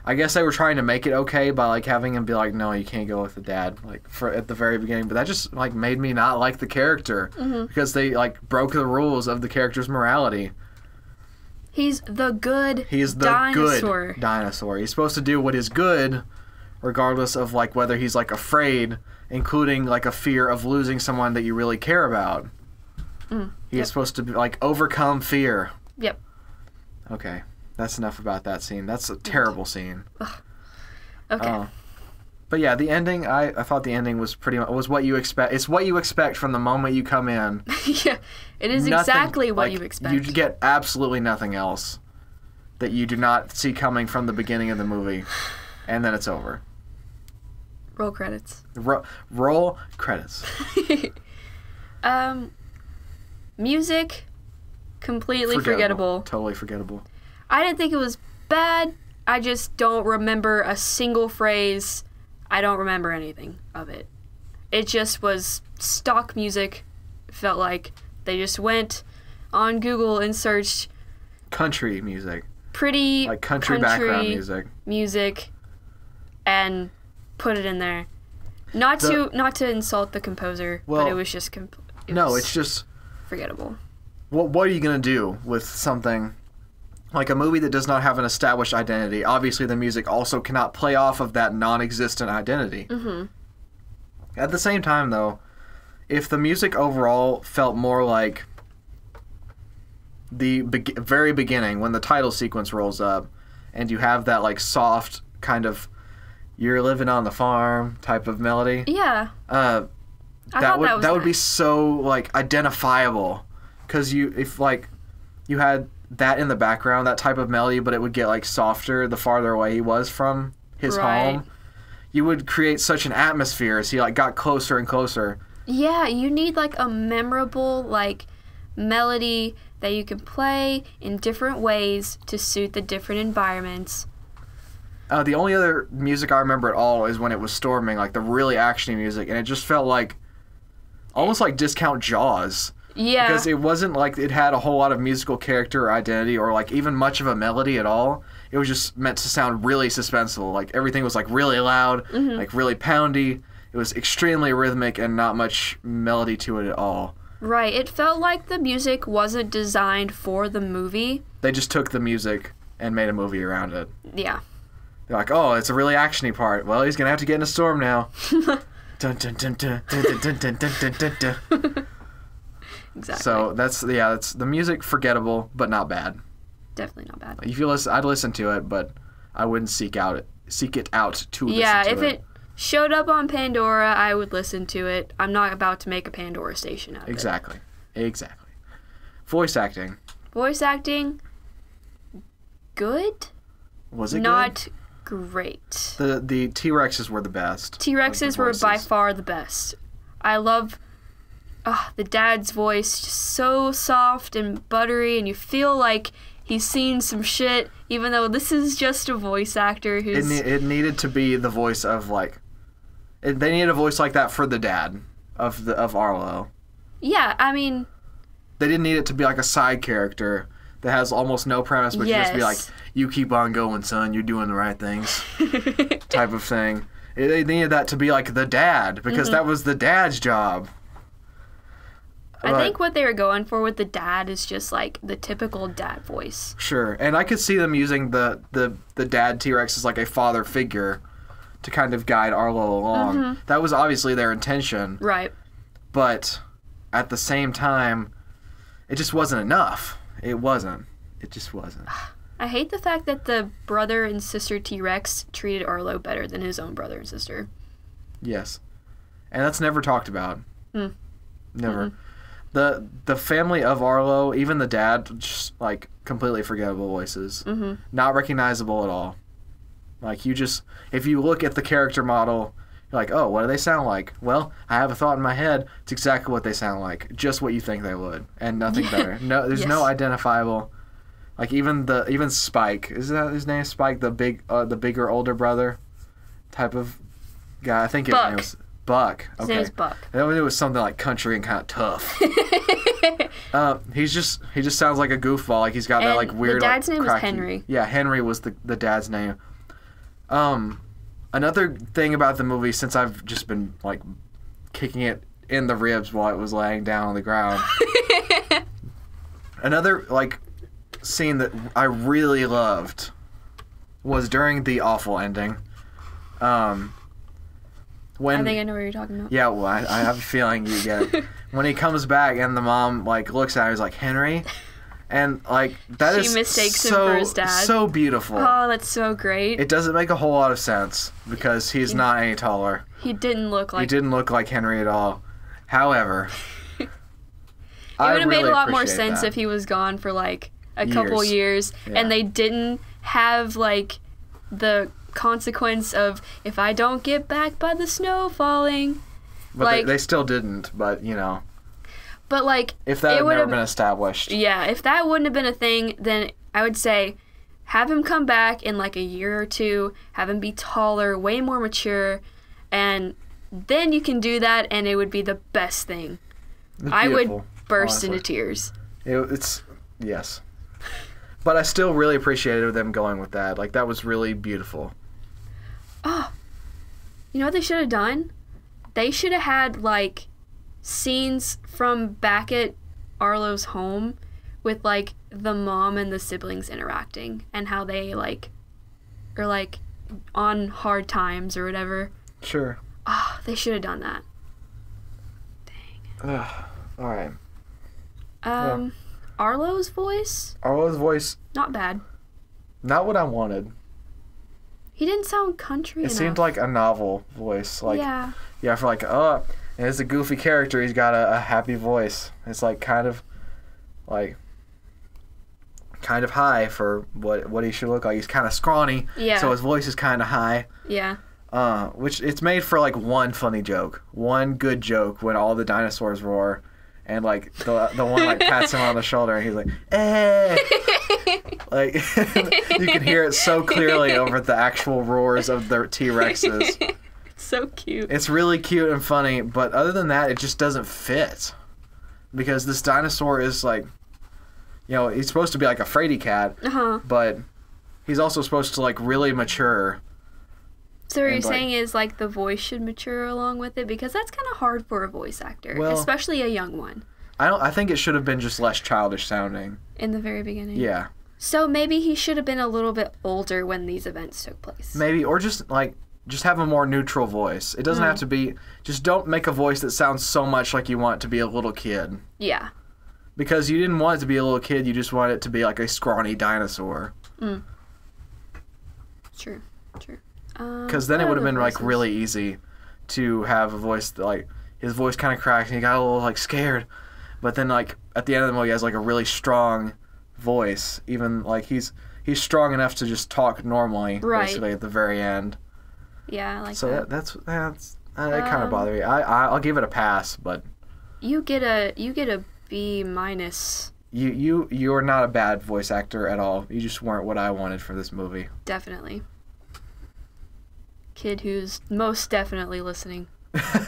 I guess they were trying to make it okay by like having him be like, no, you can't go with the dad, like at the very beginning. But that just like made me not like the character because they like broke the rules of the character's morality. He's the good dinosaur. He's supposed to do what is good, regardless of like whether he's like afraid, including like a fear of losing someone that you really care about. He is supposed to be like overcome fear. Yep. Okay. That's enough about that scene. That's a terrible scene. Ugh. Okay. But yeah, the ending, I thought the ending was was what you expect. It's what you expect from the moment you come in. Yeah, it is exactly what you expect. You get absolutely nothing else that you do not see coming from the beginning of the movie, and then it's over. Roll credits. Roll credits. Music, completely forgettable. Totally forgettable. I didn't think it was bad. I just don't remember a single phrase. I don't remember anything of it. It just was stock music. It felt like they just went on Google and searched country music. Pretty like country background music and put it in there. Not to insult the composer, but it was just it's just forgettable. What are you going to do with something like a movie that does not have an established identity? Obviously, the music also cannot play off of that non-existent identity. Mm-hmm. At the same time, though, if the music overall felt more like the very beginning, when the title sequence rolls up, and you have that like soft kind of "you're living on the farm" type of melody. Yeah. That would be so like identifiable, because if you had that in the background, that type of melody, but it would get like softer the farther away he was from his home. You would create such an atmosphere as he like got closer and closer. Yeah, you need like a memorable like melody that you can play in different ways to suit the different environments. The only other music I remember at all is when it was storming, like the really actiony music, and it just felt like almost like discount Jaws. Yeah. Because it wasn't like it had a whole lot of musical character or identity or like even much of a melody at all. It was just meant to sound really suspenseful. Like everything was like really loud, like really poundy. It was extremely rhythmic and not much melody to it at all. Right. It felt like the music wasn't designed for the movie. They just took the music and made a movie around it. Yeah. They're like, oh, it's a really actiony part. Well, he's going to have to get in a storm now. Dun, dun, dun, dun, dun, dun, dun, dun, dun, dun, dun. Exactly. So that's the music forgettable, but not bad. Definitely not bad. If you listen, I'd listen to it, but I wouldn't seek it out to listen Yeah, to if it showed up on Pandora, I would listen to it. I'm not about to make a Pandora station out of Exactly. Voice acting. Voice acting, good. Was it not great? The T-Rexes were the best. T-Rexes were by far the best. I love the dad's voice, just so soft and buttery, and you feel like he's seen some shit, even though this is just a voice actor who's... It needed to be the voice of, like... they needed a voice like that for the dad of Arlo. Yeah, I mean... They didn't need it to be like a side character that has almost no premise, but just be like, you keep on going, son, you're doing the right things, type of thing. They needed that to be like the dad, because that was the dad's job. I think what they were going for with the dad is just like the typical dad voice. Sure, and I could see them using the dad T-Rex as like a father figure to kind of guide Arlo along. That was obviously their intention. Right. But at the same time, it just wasn't enough. It wasn't. It just wasn't. I hate the fact that the brother and sister T-Rex treated Arlo better than his own brother and sister. Yes. And that's never talked about. Never. The family of Arlo, even the dad, just like completely forgettable voices. Not recognizable at all. Like if you look at the character model, you're like, oh, what do they sound like? Well, I have a thought in my head. It's exactly what they sound like. Just what you think they would. And nothing better. No, there's no identifiable. Like even Spike. Is that his name? Spike, the bigger older brother type of guy. I think his name was Buck. Okay. His name is Buck. I knew it was something like country and kind of tough. He just sounds like a goofball. Like he's got that like weird. The dad's name was cracky... Henry. Yeah, Henry was the dad's name. Another thing about the movie, since I've just been like kicking it in the ribs while it was laying down on the ground. Another like scene that I really loved was during the awful ending. When I think I know what you're talking about. Yeah, well, I have a feeling you get it. When he comes back and the mom like looks at him, he's like, Henry, and like that she mistakes him for his dad. So beautiful. Oh, that's so great. It doesn't make a whole lot of sense because he's not any taller. He didn't look like Henry at all. However, it would have made a lot more sense if he was gone for like a couple years and they didn't have like the consequence of if I don't get back by the snow falling. But like, they still didn't, but you know. But like if that had never been established. Yeah, if that wouldn't have been a thing, then I would say have him come back in like a year or two, have him be taller, way more mature, and then you can do that and it would be the best thing. I would burst into tears. It's yes. But I still really appreciated them going with that. Like that was really beautiful. Oh. You know what they should have done? They should have had like scenes from back at Arlo's home with like the mom and the siblings interacting and how they like are like on hard times or whatever. Sure. Oh, they should have done that. Dang. All right. Arlo's voice? Arlo's voice. Not bad. Not what I wanted. He didn't sound country enough. It seemed like a novel voice. Like, yeah, for like, and it's a goofy character. He's got a happy voice. It's like kind of high for what he should look like. He's kind of scrawny. Yeah. So his voice is kind of high. Yeah. Which it's made for like one funny joke, one good joke when all the dinosaurs roar, and like the one like pats him on the shoulder and he's like, "Hey!" Like you can hear it so clearly over the actual roars of the T-Rexes. It's so cute. It's really cute and funny, but other than that, it just doesn't fit because this dinosaur is like, you know, he's supposed to be like a fraidy cat, but he's also supposed to like really mature. So what you're saying is like the voice should mature along with it because that's kind of hard for a voice actor, especially a young one. I think it should have been just less childish sounding in the very beginning. Yeah. So maybe he should have been a little bit older when these events took place. Maybe, or just have a more neutral voice. It doesn't have to be. Just don't make a voice that sounds so much like you want it to be a little kid. Yeah. Because you didn't want it to be a little kid, you just wanted it to be like a scrawny dinosaur. True. Because then it would have been like really easy to have a voice that, like, his voice kind of cracked and he got a little like scared, but then like at the end of the movie he has like a really strong voice. Even like he's strong enough to just talk normally, basically at the very end. Yeah, I like so that. that's that kind of bothered me. I'll give it a pass, but you get a B minus. You're not a bad voice actor at all. You just weren't what I wanted for this movie. Definitely. Kid who's most definitely listening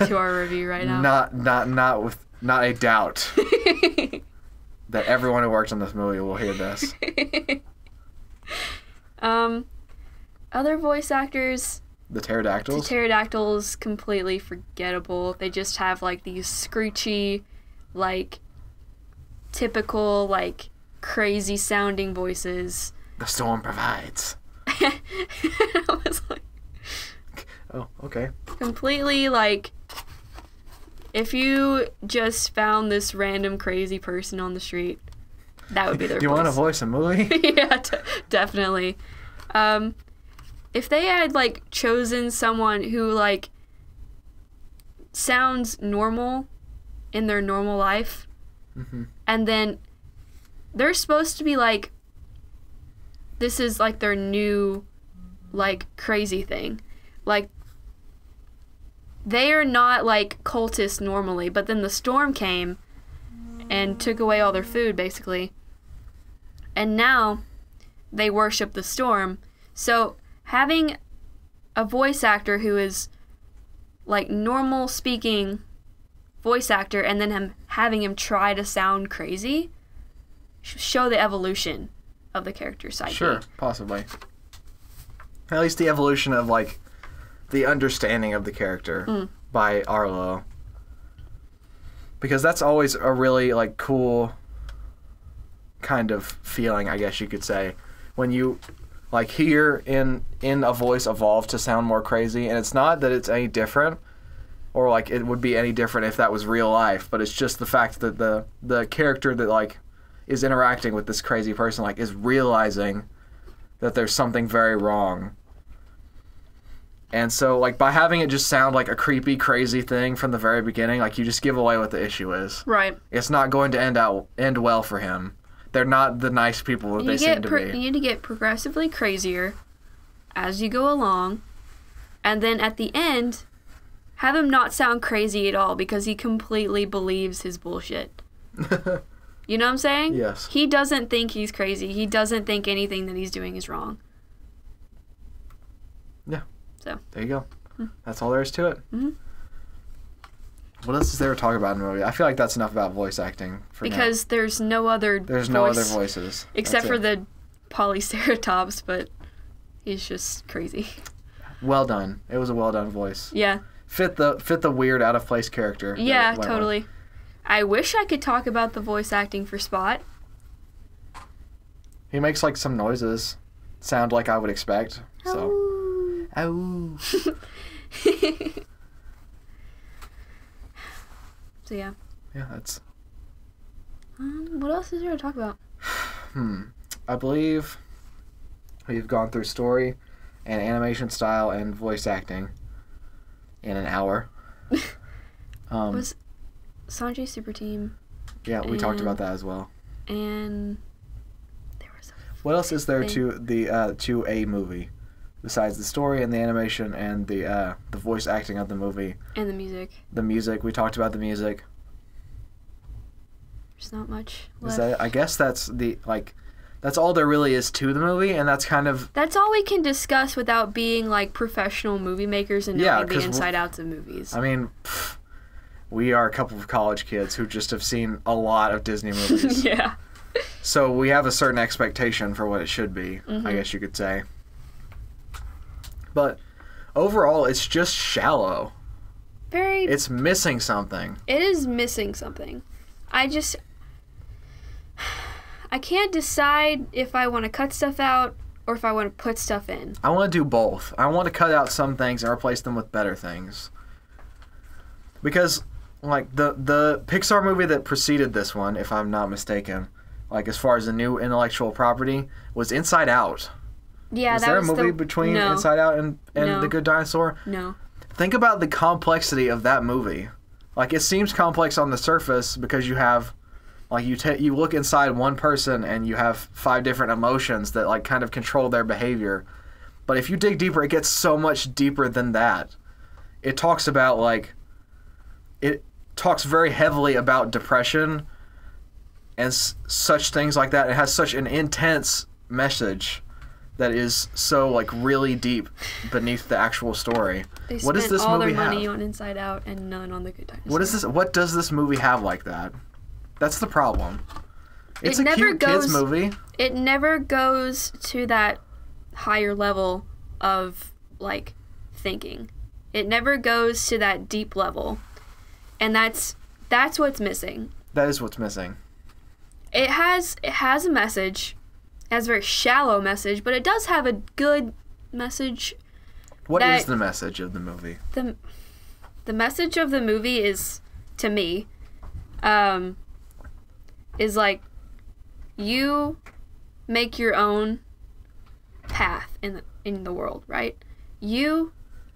to our review right now. Not a doubt that everyone who works on this movie will hear this. Other voice actors. The pterodactyls? The pterodactyls, completely forgettable. They just have like these screechy, like typical, like crazy sounding voices. The storm provides. I was like, oh, okay. Completely like, if you just found this random crazy person on the street, that would be their voice. You want to voice a movie? Yeah, definitely. If they had like chosen someone who like sounds normal in their normal life, and then they're supposed to be like, this is like their new like crazy thing, like they are not like cultists normally, but then the storm came and took away all their food basically, and now they worship the storm. So having a voice actor who is like normal speaking voice actor and then having him try to sound crazy show the evolution of the character's psyche. Sure, possibly. At least the evolution of like the understanding of the character by Arlo. Because that's always a really like cool kind of feeling, I guess you could say, when you like hear in a voice evolve to sound more crazy, and it's not that it's any different or like it would be any different if that was real life, but it's just the fact that the character that like is interacting with this crazy person like is realizing that there's something very wrong. And so like by having it just sound like a creepy crazy thing from the very beginning, like you just give away what the issue is. Right. It's not going to end well for him. They're not the nice people that they seem to be. You need to get progressively crazier as you go along, and then at the end, have him not sound crazy at all because he completely believes his bullshit. You know what I'm saying? Yes. He doesn't think he's crazy. He doesn't think anything that he's doing is wrong. Yeah. So. There you go. That's all there is to it. Mm-hmm. What else is there to talk about in the movie? I feel like that's enough about voice acting for because now. There's no other no other voices. Except for the Polyceratops, but he's just crazy. Well done. It was a well done voice. Yeah. Fit the weird out of place character. Yeah, totally. On. I wish I could talk about the voice acting for Spot. He makes like some noises. Sound like I would expect. So. Ow. So yeah. Yeah, that's. What else is there to talk about? I believe we've gone through story and animation style and voice acting in an hour. Was Sanjay Super Team? Yeah, we talked about that as well. And there was. What else is there to a movie besides the story and the animation and the voice acting of the movie and the music? The music, we talked about the music. There's not much left. Is that, I guess that's that's all there really is to the movie, and that's kind of... That's all we can discuss without being, like, professional movie makers and knowing the inside outs of movies. I mean, we are a couple of college kids who just have seen a lot of Disney movies. Yeah. So we have a certain expectation for what it should be, I guess you could say. But overall, it's just shallow. It's missing something. It is missing something. I can't decide if I want to cut stuff out or if I want to put stuff in. I want to do both. I want to cut out some things and replace them with better things. Because, like the Pixar movie that preceded this one, if I'm not mistaken, like as far as the new intellectual property, was Inside Out. Yeah, was that there was a movie between Inside Out and No. The Good Dinosaur? No. Think about the complexity of that movie. Like, it seems complex on the surface because you have, like, you look inside one person and you have 5 different emotions that, like, kind of control their behavior. But if you dig deeper, it gets so much deeper than that. It talks about, like, it talks very heavily about depression and such things like that. It has such an intense message that is so, like, really deep beneath the actual story. They What does spent this all movie their money have? on Inside Out and none on The Good Dinosaur. What does this movie have like that? That's the problem. It's It a never cute kids goes- movie. It never goes to that higher level of, like, thinking. It never goes to that deep level. And that's what's missing. That is what's missing. It has a message. It has a very shallow message, but it does have a good message. What is the message of the movie? The message of the movie is, to me, is like, you make your own path in the world, right? You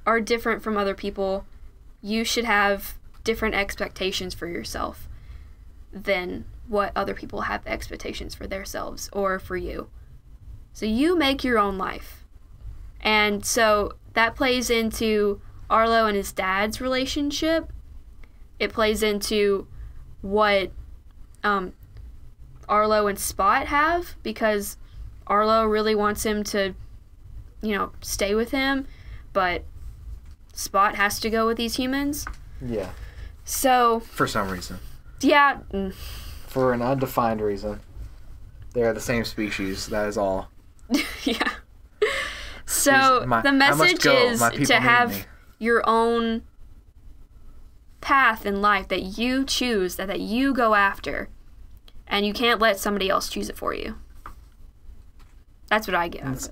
are different from other people. You should have different expectations for yourself than what other people have expectations for themselves or for you. So you make your own life. And so that plays into Arlo and his dad's relationship. It plays into what Arlo and Spot have, because Arlo really wants him to, stay with him, but Spot has to go with these humans. Yeah. So... For some reason. Yeah. For an undefined reason. They are the same species, that is all. Yeah. So the message is to have your own path in life that you choose, that you go after, and you can't let somebody else choose it for you. That's what I get out of it.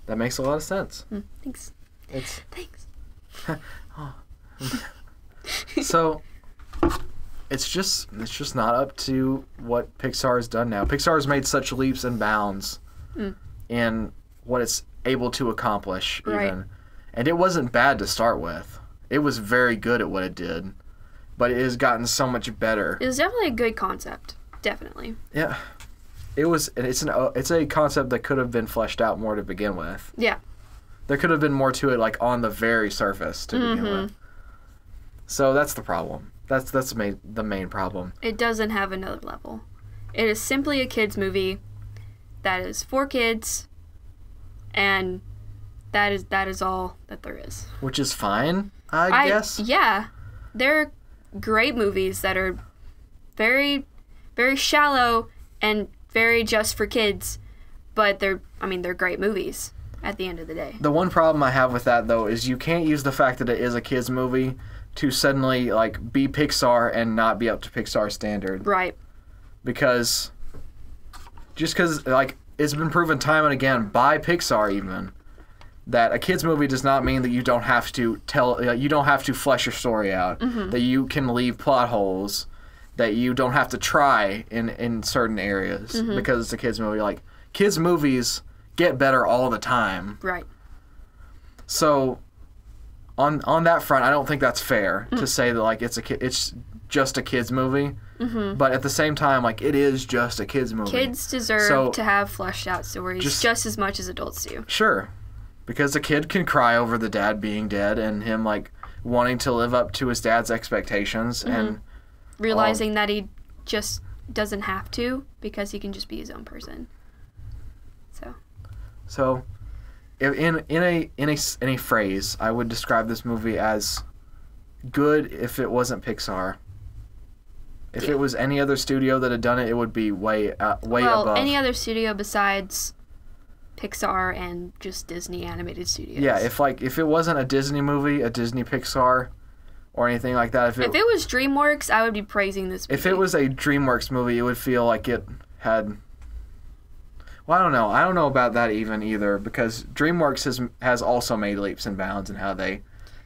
That makes a lot of sense. Thanks. Thanks. So it's just not up to what Pixar has done now. Pixar has made such leaps and bounds in what it's able to accomplish, even. Right. And it wasn't bad to start with. It was very good at what it did, but it has gotten so much better. It was definitely a good concept. Definitely. Yeah. It's a concept that could have been fleshed out more to begin with. Yeah. There could have been more to it, like, on the very surface to begin with. So that's the problem. That's the main problem. It doesn't have another level. It is simply a kids movie that is for kids, and that is all that there is. Which is fine, I guess. Yeah. They're great movies that are very, very shallow and very just for kids, but they're great movies at the end of the day. The one problem I have with that, though, is you can't use the fact that it is a kids movie to suddenly, like, be Pixar and not be up to Pixar standard. Right. Because like, it's been proven time and again by Pixar even that a kids movie does not mean that you don't have to flesh your story out, that you can leave plot holes, that you don't have to try in certain areas because it's a kids movie. Like, kids movies get better all the time. Right. So on that front, I don't think that's fair to say that, like, it's just a kids movie. But at the same time, like, it is just a kids movie. Kids deserve to have fleshed out stories just as much as adults do. Sure. Because a kid can cry over the dad being dead and him, like, wanting to live up to his dad's expectations and realizing that he just doesn't have to because he can just be his own person. So in a phrase, I would describe this movie as good if it wasn't Pixar. If it was any other studio that had done it, it would be way above. Well, any other studio besides Pixar and just Disney animated studios. Yeah, if it wasn't a Disney movie, a Disney Pixar, or anything like that. If it was DreamWorks, I would be praising this movie. If it was a DreamWorks movie, it would feel like it had... Well, I don't know. I don't know about that either, because DreamWorks has also made leaps and bounds in how they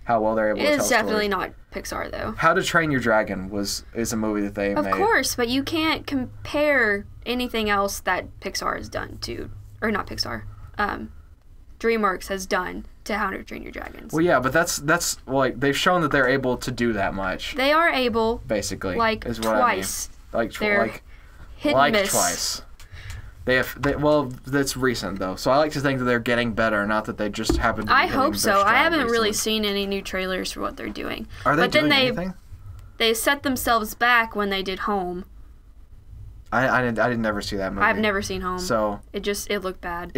how well they're able to tell It's definitely stories. not Pixar, though. How to Train Your Dragon is a movie that they made. Of course, but you can't compare anything else that Pixar has done to, or not Pixar, DreamWorks has done to How to Train Your Dragons. Well, yeah, but that's like they've shown that they're able to do that much. They are able, Basically, like is what twice. I mean. They're hit and miss. Twice. Well, that's recent though, so I like to think that they're getting better, not that they just happen to be I hitting hope their so. I stride haven't really recently. seen any new trailers for what they're doing. Are they but doing then anything? they set themselves back when they did Home. I didn't never see that movie. I've never seen Home. So it looked bad.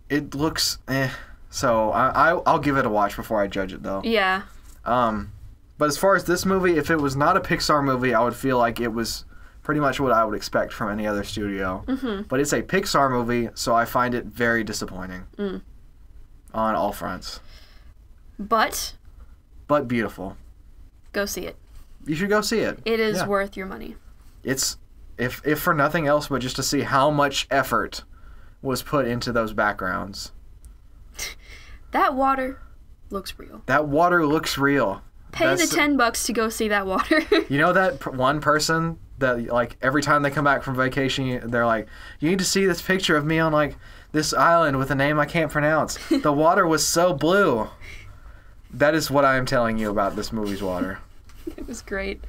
it looks So I'll give it a watch before I judge it though. Yeah. But as far as this movie, if it was not a Pixar movie, I would feel like it was pretty much what I would expect from any other studio. Mm-hmm. But it's a Pixar movie, so I find it very disappointing Mm. on all fronts. But Beautiful. go see it. You should go see it. It is Yeah. worth your money. It's if for nothing else, but just to see how much effort was put into those backgrounds. That water looks real. That water looks real. Pay That's- the $10 to go see that water. You know that one person that, like, every time they come back from vacation, they're like, you need to see this picture of me on, like, this island with a name I can't pronounce. The water was so blue. That is what I am telling you about this movie's water. It was great.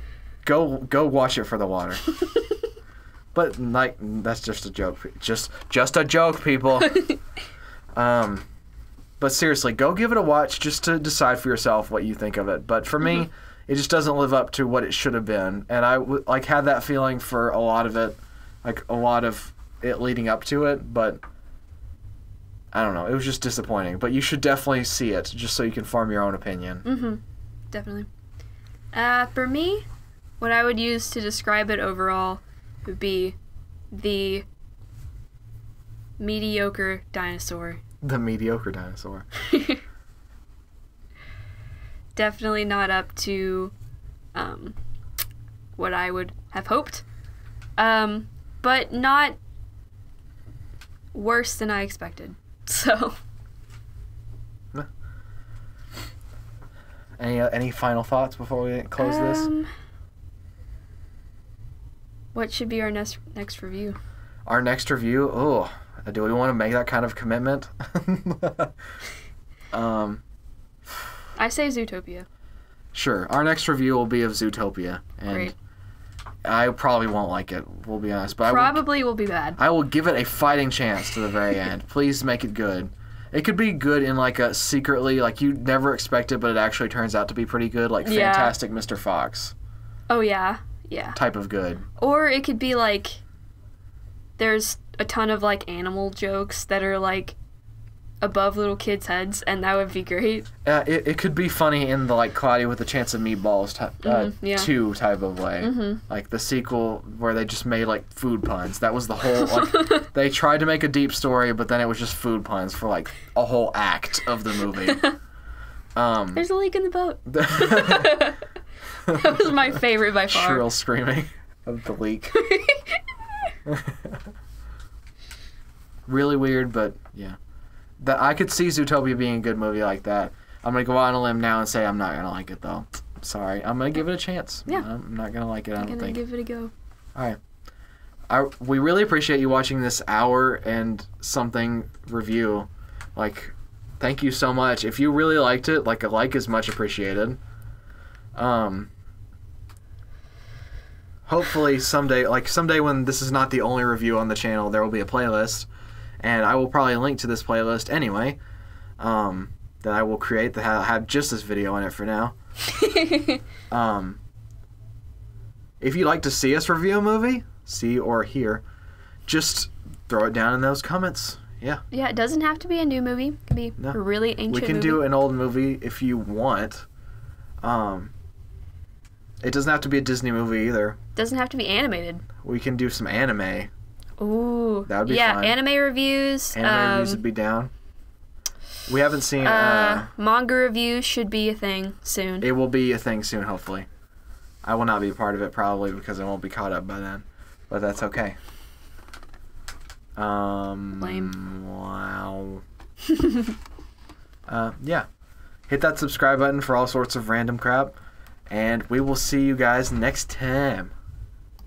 Go watch it for the water. But, like, that's just a joke. Just a joke, people. But seriously, go give it a watch just to decide for yourself what you think of it. But for me, it just doesn't live up to what it should have been. And I had that feeling for a lot of it, like a lot of it leading up to it. But I don't know, it was just disappointing. But you should definitely see it just so you can form your own opinion. Mm-hmm. Definitely. For me, what I would use to describe it overall would be the mediocre dinosaur. The mediocre dinosaur. Definitely not up to what I would have hoped. But not worse than I expected. So, Any final thoughts before we close this? what should be our next review? Our next review, do we want to make that kind of commitment? I say Zootopia. Sure. Our next review will be of Zootopia. And Great. I probably won't like it, we'll be honest. But Probably will be bad. I will give it a fighting chance to the very end. Please make it good. It could be good in like a secretly, like you never expect it, but it actually turns out to be pretty good, like Yeah. Fantastic Mr. Fox Oh, yeah. Yeah. type of good. Or it could be like there's a ton of like animal jokes that are like above little kids' heads, and that would be great. It could be funny in the like Cloudy with a Chance of Meatballs Yeah. 2 type of way. Mhm. Like the sequel where they just made like food puns. That was the whole, like, they tried to make a deep story, but then it was just food puns for like a whole act of the movie. There's a leak in the boat. That was my favorite by far. Shrill screaming of the leak. Really weird, but yeah. I could see Zootopia being a good movie like that. I'm going to go out on a limb now and say I'm not going to like it, though. Sorry. I'm going to give it a chance. Yeah. I'm not going to like it, I I'm don't gonna think. give it a go. All right. We really appreciate you watching this hour and something review. Like, thank you so much. If you really liked it, like, a like is much appreciated. Hopefully someday when this is not the only review on the channel, there will be a playlist. And I will probably link to this playlist anyway. That I will create that have just this video in it for now. If you'd like to see us review a movie, see or hear, just throw it down in those comments. Yeah. Yeah, it doesn't have to be a new movie. It could be No. a really ancient We can movie. do an old movie if you want. It doesn't have to be a Disney movie either. Doesn't have to be animated. We can do some anime. Ooh. That would be yeah, fun. anime reviews. Anime reviews would be down. We haven't seen... manga reviews should be a thing soon. It will be a thing soon, hopefully. I will not be a part of it, probably, because I won't be caught up by then. But that's okay. Lame. Wow. Yeah. Hit that subscribe button for all sorts of random crap. And we will see you guys next time.